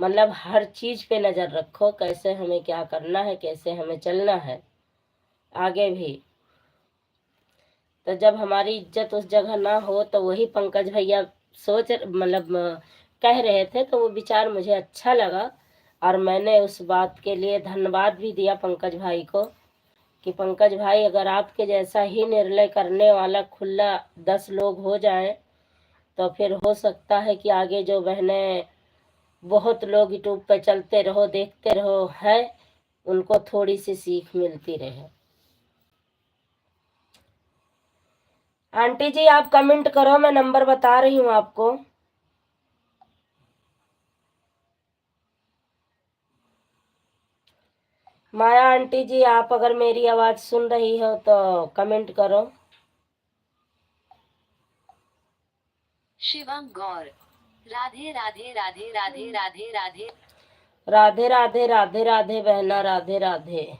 मतलब हर चीज पे नजर रखो, कैसे हमें क्या करना है, कैसे हमें चलना है आगे भी। तो जब हमारी इज्जत उस जगह ना हो, तो वही पंकज भैया कह रहे थे, तो वो विचार मुझे अच्छा लगा और मैंने उस बात के लिए धन्यवाद भी दिया पंकज भाई को कि पंकज भाई अगर आपके जैसा ही निर्णय करने वाला खुला 10 लोग हो जाएं तो फिर हो सकता है कि आगे जो बहनें बहुत लोग यूट्यूब पे चलते रहो देखते रहो है उनको थोड़ी सी सीख मिलती रहे। आंटी जी आप कमेंट करो, मैं नंबर बता रही हूँ आपको। माया आंटी जी आप अगर मेरी आवाज सुन रही हो तो कमेंट करो। शिवम गौर, राधे राधे राधे राधे राधे राधे। राधे राधे राधे राधे बहना, राधे राधे।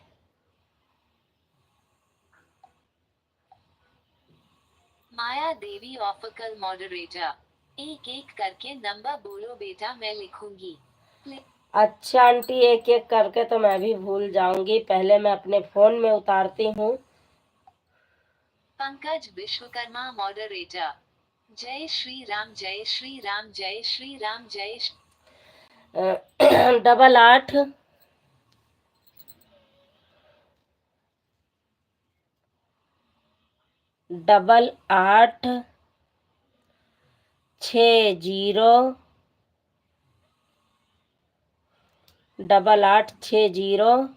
माया देवी ऑफिकल मॉडरेटर, एक एक करके नंबर बोलो बेटा, मैं लिखूंगी। अच्छा आंटी एक एक करके तो मैं भी भूल जाऊंगी, पहले मैं अपने फोन में उतारती हूँ। पंकज विश्वकर्मा मॉडरेटर, जय श्री राम जय श्री राम जय श्री राम जय 88 88 60 8860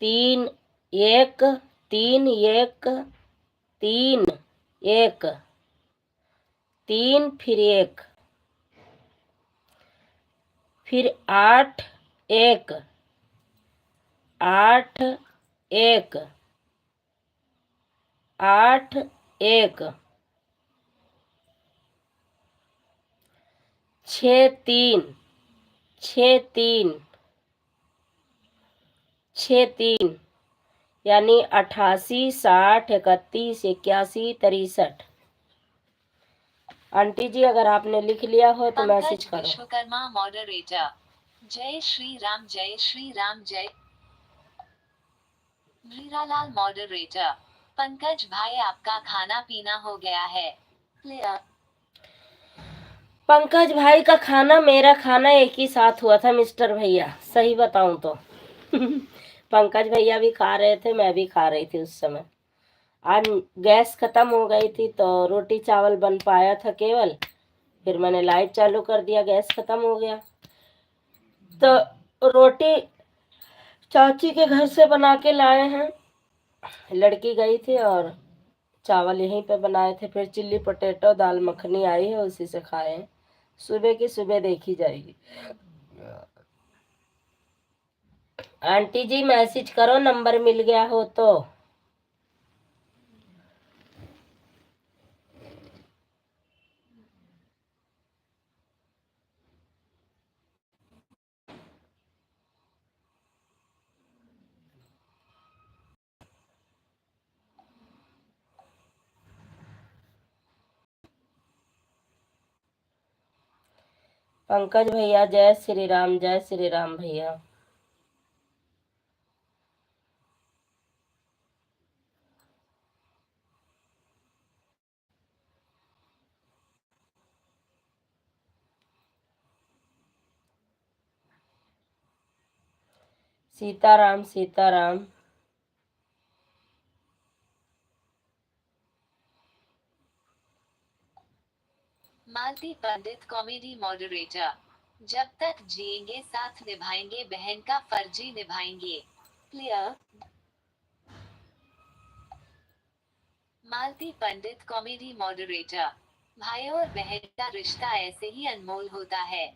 3 1 3 1 3 1 3 फिर 1 फिर 8 1 8 1 8 1 6 3 6 3 6 3 यानी 88 60 31 81 63। आंटी जी अगर आपने लिख लिया हो तो मैसेज पंकज करो। विश्वकर्मा मॉडरेटर, जय श्री राम जय श्री राम जय। मीरालाल मॉडरेटर, पंकज भाई आपका खाना पीना हो गया है। क्लियर। पंकज भाई का खाना मेरा खाना एक ही साथ हुआ था मिस्टर भैया, सही बताऊं तो पंकज भैया भी खा रहे थे, मैं भी खा रही थी उस समय। आज गैस खत्म हो गई थी तो रोटी चावल बन पाया था केवल, फिर मैंने लाइट चालू कर दिया, गैस खत्म हो गया तो रोटी चाची के घर से बना के लाए हैं, लड़की गई थी और चावल यहीं पे बनाए थे। फिर चिल्ली पोटैटो दाल मखनी आई है उसी से खाए हैं। सुबह की सुबह देखी जाएगी। आंटी जी मैसेज करो नंबर मिल गया हो तो। पंकज भैया जय श्री राम, जय श्री राम भैया। सीताराम सीताराम। मालती पंडित कॉमेडी मॉडरेटर, जब तक जिएंगे साथ निभाएंगे, बहन का फर्जी निभाएंगे। क्लियर। मालती पंडित कॉमेडी मॉडरेटर, भाई और बहन का रिश्ता ऐसे ही अनमोल होता है।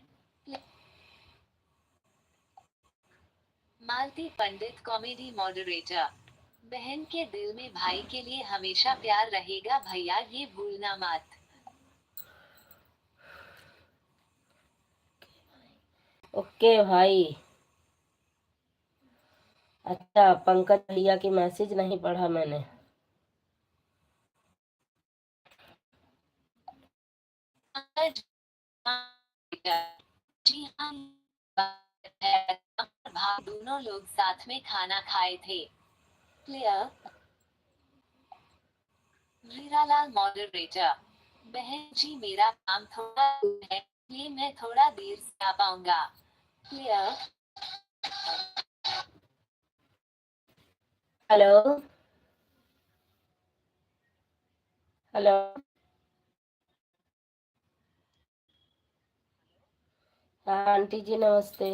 मालती पंडित कॉमेडी मॉडरेटर, बहन के दिल में भाई के लिए हमेशा प्यार रहेगा भैया, ये भूलना मत। ओके भाई। अच्छा पंकज भैया की मैसेज नहीं पढ़ा मैंने। जी हाँ, भाई दोनों लोग साथ में खाना खाए थे। क्लियर। हीरालाल मॉडरेटर, बहन जी मेरा काम थोड़ा दूर है इसलिए मैं थोड़ा देर से आ पाऊंगा। लिया। Hello hello. हाँ आंटी जी नमस्ते।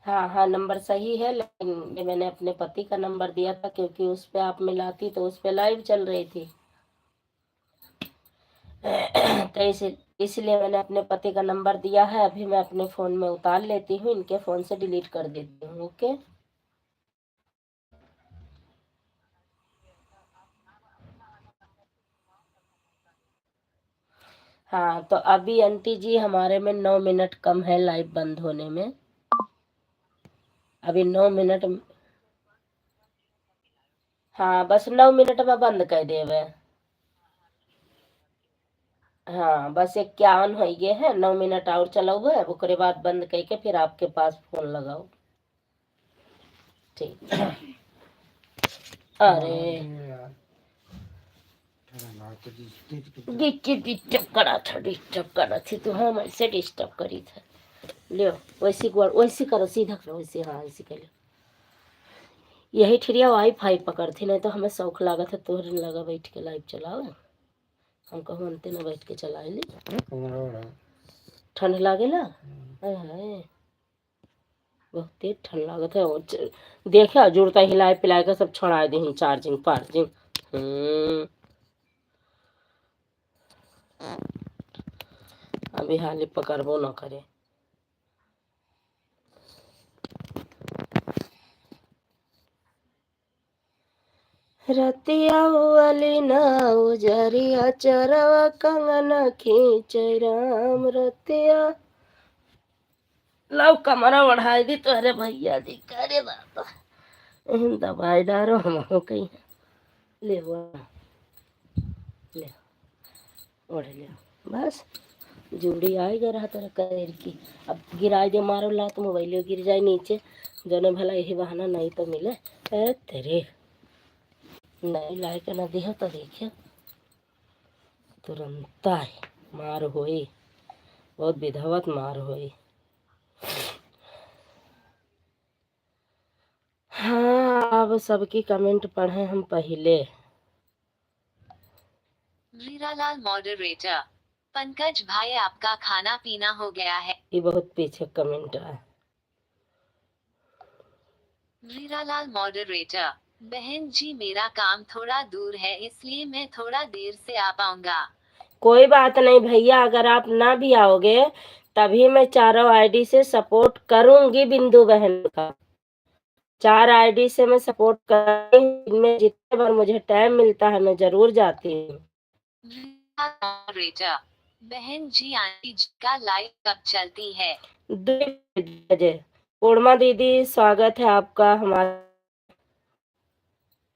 हाँ हाँ नंबर सही है, लेकिन ये मैंने अपने पति का नंबर दिया था क्योंकि उस पे आप मिलाती तो उस पे लाइव चल रही थी। तो इसलिए मैंने अपने पति का नंबर दिया है। अभी मैं अपने फोन में उतार लेती हूँ, इनके फोन से डिलीट कर देती हूँ। ओके। हाँ तो अभी आंटी जी हमारे में 9 मिनट कम है लाइव बंद होने में। अभी 9 मिनट। हाँ बस 9 मिनट में बंद कर देवे। हाँ बस 51 हो गए हैं, 9 मिनट और चलाओ है, ओकरे बाद बंद करके फिर आपके पास फोन लगाओ। ठीक। अरे डिस्टर्ब करा थी तो हम ऐसे डिस्टर्ब करी थे। लियो वैसी करो, सीधा करो वैसे। हाँ ऐसी कर लो। यही ठिरिया वाईफाई पकड़ती, नहीं तो हमें शौक लागत है तोहरे लगा बैठ के लाइव चलाओ। हम कहूँ अंते न बैठ के चला ली। ठंड लागेला। हाय बहुत तेज ठंड लागत है। देखा जुड़ता हिलाए पिलाए का सब छोड़ा दी चार्जिंग पार्जिंग। अभी हाल पकड़बो न करे। रतिया वाली ना उजरिया चरवा कंगना खींच राम रतिया। लो कमरा बढ़ाई दी तो अरे भैया दी करे बात दबाई डारो हम कहीं। ले वो ले ओढ़ ले बस। जुड़ी आएगा रहा तेरा करेर की। अब गिराई दे मारो लात मोबाइल गिर जाए नीचे। जने भला यही बहाना नहीं तो मिले। तेरे नहीं लाए के न दिया तो देखिए तुरंत मार होई। बहुत विधवत मार होई। हाँ अब सबकी कमेंट पढ़े हम पहले। वीरालाल मॉडरेटर। पंकज भाई आपका खाना पीना हो गया है। ये बहुत पीछे कमेंट है। वीरालाल मॉडरेटर। बहन जी मेरा काम थोड़ा दूर है इसलिए मैं थोड़ा देर से आ पाऊंगा। कोई बात नहीं भैया, अगर आप ना भी आओगे तभी मैं चारों आईडी से सपोर्ट करूंगी बिंदु बहन का। 4 आईडी से मैं सपोर्ट कर इनमें जितने बार मुझे टाइम मिलता है मैं जरूर जाती हूँ। मॉडरेटर। बहन जी आंटी जी का लाइव कब चलती है? 2 बजे। पूर्णिमा दीदी स्वागत है आपका हमारे।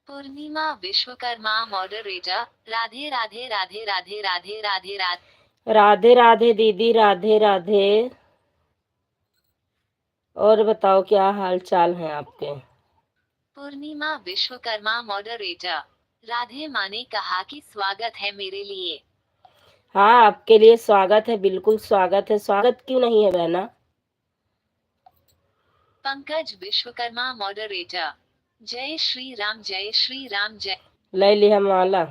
पूर्णिमा विश्वकर्मा मॉडरेटर। राधे राधे राधे राधे राधे राधे राधे। राधे राधे दीदी राधे राधे। और बताओ क्या हाल चाल है आपके। पूर्णिमा विश्वकर्मा मॉडरेटर। राधे माँ ने कहा कि स्वागत है मेरे लिए। हाँ आपके लिए स्वागत है, बिल्कुल स्वागत है। स्वागत क्यों नहीं है बहना। पंकज विश्वकर्मा मॉडरेटर। जय श्री राम जय श्री राम जय। ले लिया माला।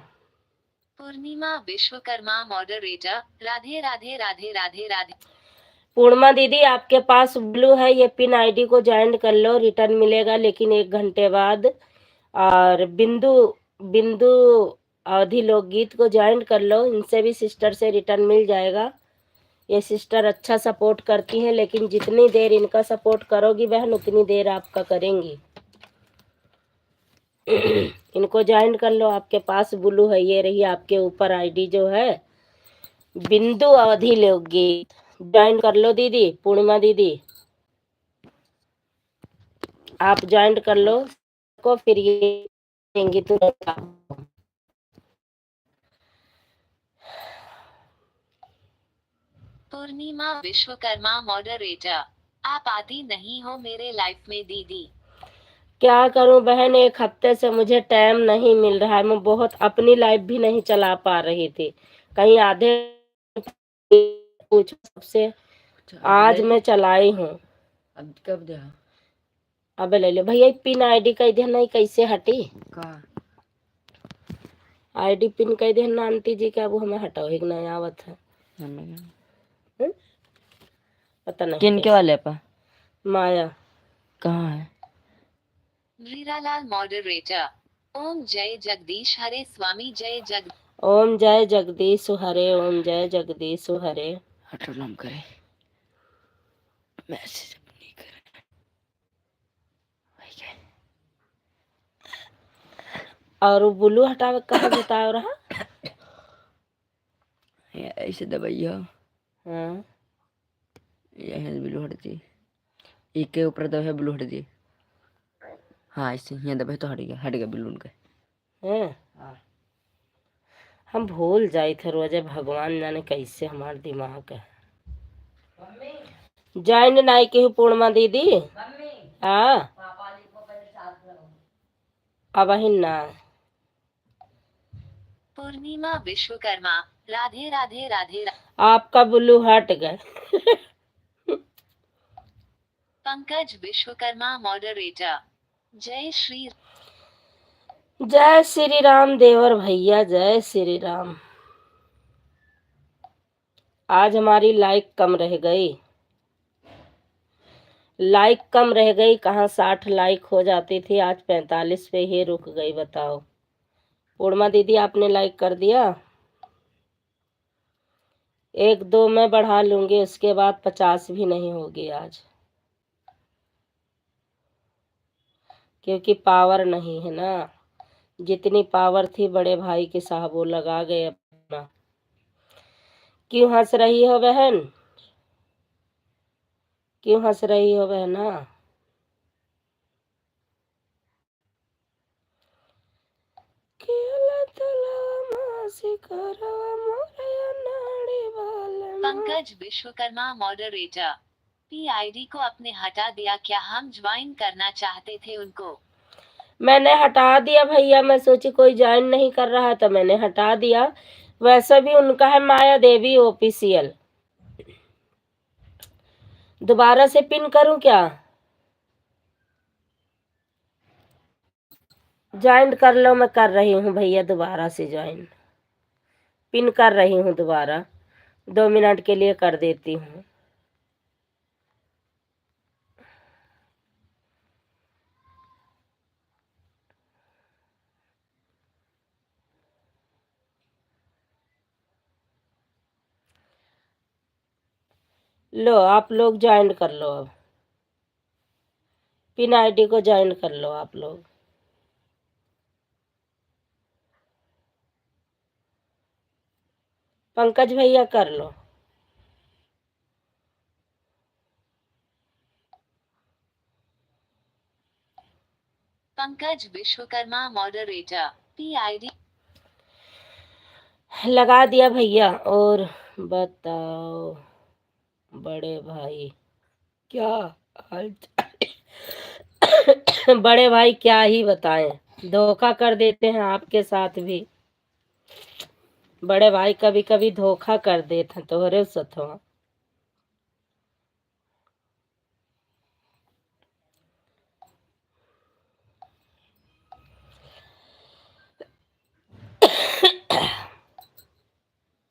पूर्णिमा विश्वकर्मा मॉडरेटर। राधे राधे राधे राधे राधे। पूर्णिमा दीदी आपके पास ब्लू है, ये पिन आईडी को ज्वाइन कर लो, रिटर्न मिलेगा लेकिन 1 घंटे बाद। और बिंदु बिंदु अवधि लोकगीत को ज्वाइन कर लो, इनसे भी सिस्टर से रिटर्न मिल जाएगा। ये सिस्टर अच्छा सपोर्ट करती हैं, लेकिन जितनी देर इनका सपोर्ट करोगी बहन उतनी देर आपका करेंगी। इनको ज्वाइन कर लो, आपके पास ब्लू है, ये रही आपके ऊपर आईडी जो है बिंदु अवधि लोकगीत। ज्वाइन कर लो दीदी पूर्णिमा दीदी, आप ज्वाइन कर लो को फिर ये देंगी तुरंत। पूर्णिमा विश्वकर्मा मॉडरेटर। आप आती नहीं हो मेरे लाइफ में दीदी। क्या करूं बहन, 1 हफ्ते से मुझे टाइम नहीं मिल रहा है। मैं बहुत अपनी लाइफ भी नहीं चला पा रही थी, कहीं आधे पूछो सबसे। आज मैं चलाई हूँ। अब कब दे अब ले लो भैया, पिन आईडी कह दे नहीं, कैसे हटी का आईडी पिन कह दे ना आंटी जी, क्या वो हमें हटाओ, एक नया आवत है। पता नहीं किन के वाले पा माया कहाँ है? वीरालाल मॉडरेटर। ओम जय जगदीश हरे स्वामी जय जग ओम जय जगदीश हरे, ओम जय जगदीश हरे। हटो नाम करे मैसेज नहीं करे वही क्या? और वो ब्लू हटावे कहाँ बताओ रहा। ऐसे दबाइयो, हाँ यही ब्लू हट जी, एक के ऊपर दबे ब्लू हट जी। हाँ ऐसे यहाँ दबे तो हट गया ब्लू उनका। हैं हाँ हम भूल जाए थे रोजे, भगवान जाने कैसे हमार दिमाग है। जैन नाई की पूर्णिमा दीदी। हाँ अब ही ना। पूर्णिमा विश्वकर्मा। राधे राधे राधे आपका ब्लू हट गए। पंकज विश्वकर्मा मॉडरेटर। जय श्री जय श्री राम देवर भैया, जय श्री राम। आज हमारी लाइक कम रह गई, लाइक कम रह गई। कहाँ 60 लाइक हो जाती थी, आज 45 पे ही रुक गई। बताओ पूर्णिमा दीदी, आपने लाइक कर दिया? 1-2 मैं बढ़ा लूंगी, उसके बाद 50 भी नहीं होगी आज, क्योंकि पावर नहीं है ना। जितनी पावर थी बड़े भाई के साहब वो लगा गए अपना। क्यों हंस रही हो बहन, क्यों हंस रही हो बहना? पंकज विश्वकर्मा मॉडरेटर। पीआईडी को अपने हटा दिया क्या? हम ज्वाइन करना चाहते थे उनको। मैंने हटा दिया भैया, मैं सोची कोई ज्वाइन नहीं कर रहा है तो मैंने हटा दिया। वैसे भी उनका है माया देवी ऑफिशियल। दोबारा से पिन करूं क्या? ज्वाइन कर लो, मैं कर रही हूँ भैया, दोबारा से ज्वाइन पिन कर रही हूँ दोबारा, 2 मिनट के लिए कर देती हूँ। लो आप लोग ज्वाइन कर लो, अब पिन आईडी को ज्वाइन कर लो आप लोग। पंकज भैया कर लो। पंकज विश्वकर्मा मॉडरेटर। पीआईडी लगा दिया भैया। और बताओ बड़े भाई क्या हाल बड़े भाई क्या ही बताएं, धोखा कर देते हैं आपके साथ भी। बड़े भाई कभी कभी धोखा कर देते हैं तोहरे सथवा।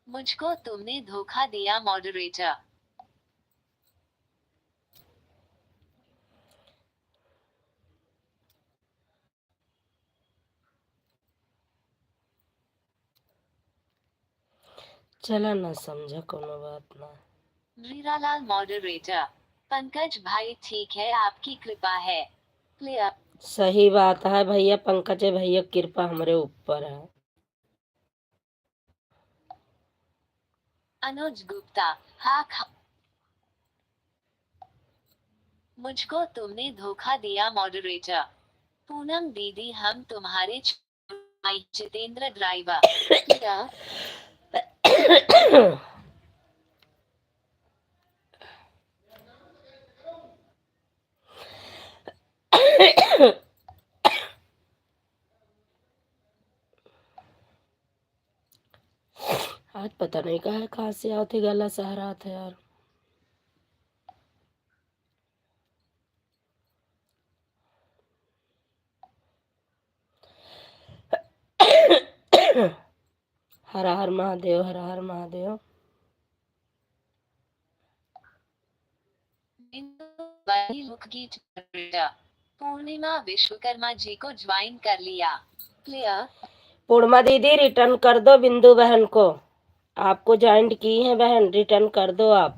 मुझको तुमने धोखा दिया मॉडरेटर। चला ना समझा, कोनो बात ना। वीरालाल मॉडरेटर। पंकज भाई ठीक है, आपकी कृपा है। क्लियर। सही बात है भैया, पंकज भैया कृपा हमारे ऊपर है। अनुज गुप्ता। हाँ मुझको तुमने धोखा दिया मॉडरेटर। पूनम दीदी हम तुम्हारे जितेंद्र ड्राइवर। क्या? आज पता नहीं कहाँ से आओ थे, गला सहारा था यार। हर हर महादेव, हर हर महादेव। लोकगीत मॉडरेटर पूर्णिमा विश्वकर्मा जी को ज्वाइन कर लिया। क्लियर। पूर्णिमा दीदी रिटर्न कर दो बिंदु बहन को, आपको ज्वाइंट की है बहन, रिटर्न कर दो आप।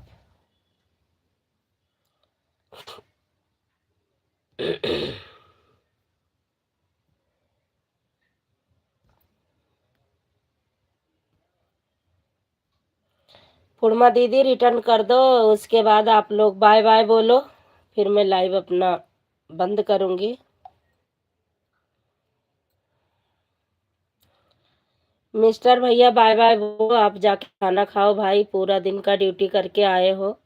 पूर्णिमा दीदी रिटर्न कर दो, उसके बाद आप लोग बाय बाय बोलो, फिर मैं लाइव अपना बंद करूंगी। मिस्टर भैया बाय बाय बोलो, आप जाके खाना खाओ भाई, पूरा दिन का ड्यूटी करके आए हो।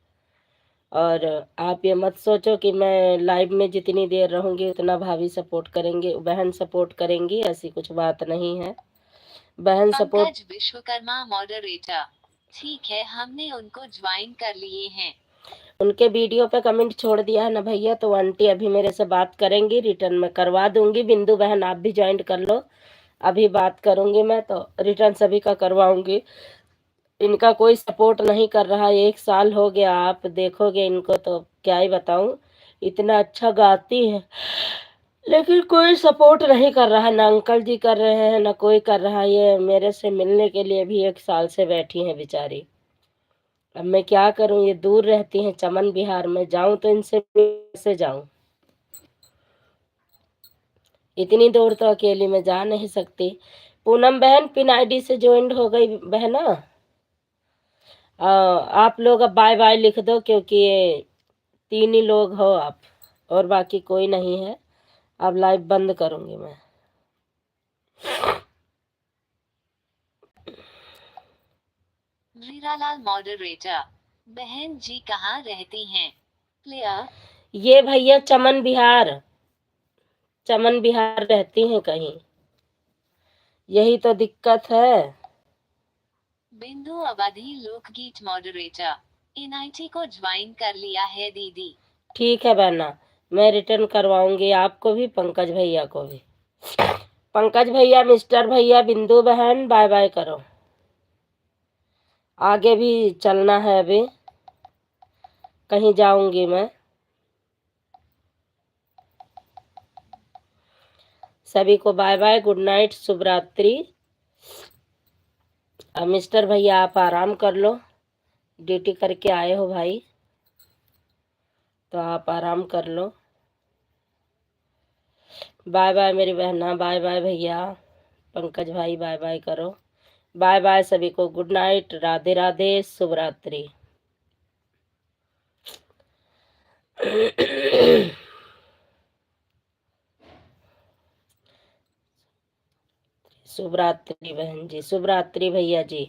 और आप ये मत सोचो कि मैं लाइव में जितनी देर रहूंगी उतना भाभी सपोर्ट करेंगे, बहन सपोर्ट करेंगी, ऐसी कुछ बात नहीं है। बहन सपोर्ट। पंकज विश्वकर्मा मॉडरेटर ठीक है, हमने उनको ज्वाइन कर लिए हैं। उनके वीडियो पे कमेंट छोड़ दिया है ना भैया, तो आंटी अभी मेरे से बात करेंगी, रिटर्न में करवा दूंगी। बिंदु बहन आप भी ज्वाइन कर लो, अभी बात करूंगी मैं, तो रिटर्न सभी का करवाऊंगी। इनका कोई सपोर्ट नहीं कर रहा, 1 साल हो गया, आप देखोगे इनको तो क्या ही बताऊं। इतना अच्छा गाती है लेकिन कोई सपोर्ट नहीं कर रहा, ना अंकल जी कर रहे हैं ना कोई कर रहा। ये मेरे से मिलने के लिए भी 1 साल से बैठी हैं बेचारी। अब मैं क्या करूं, ये दूर रहती हैं चमन बिहार में, जाऊं तो इनसे कैसे जाऊं, इतनी दूर तो अकेली में जा नहीं सकती। पूनम बहन पिन आईडी से ज्वाइन हो गई बहना। आप लोग अब बाय बाय लिख दो, क्योंकि ये 3 ही लोग हो आप, और बाकी कोई नहीं है। अब लाइव बंद करूंगी मैं। वीरालाल मॉडरेटर बहन जी कहाँ रहती हैं? क्लियर। ये भैया चमन बिहार, चमन बिहार रहती हैं कहीं, यही तो दिक्कत है। बिंदु अवधि लोकगीत मॉडरेटर एनआईटी को ज्वाइन कर लिया है दीदी। ठीक है बहना, मैं रिटर्न करवाऊंगी आपको भी, पंकज भैया को भी। पंकज भैया, मिस्टर भैया, बिंदु बहन बाय बाय करो, आगे भी चलना है, अभी कहीं जाऊंगी मैं। सभी को बाय बाय, गुड नाइट, शुभ रात्रि। अब मिस्टर भैया आप आराम कर लो, ड्यूटी करके आए हो भाई, तो आप आराम कर लो। बाय बाय मेरी बहना, बाय बाय भैया, पंकज भाई बाय बाय करो। बाय बाय सभी को, गुड नाइट, राधे राधे, शुभ रात्रि। शुभ रात्रि बहन जी, शुभ रात्रि भैया जी।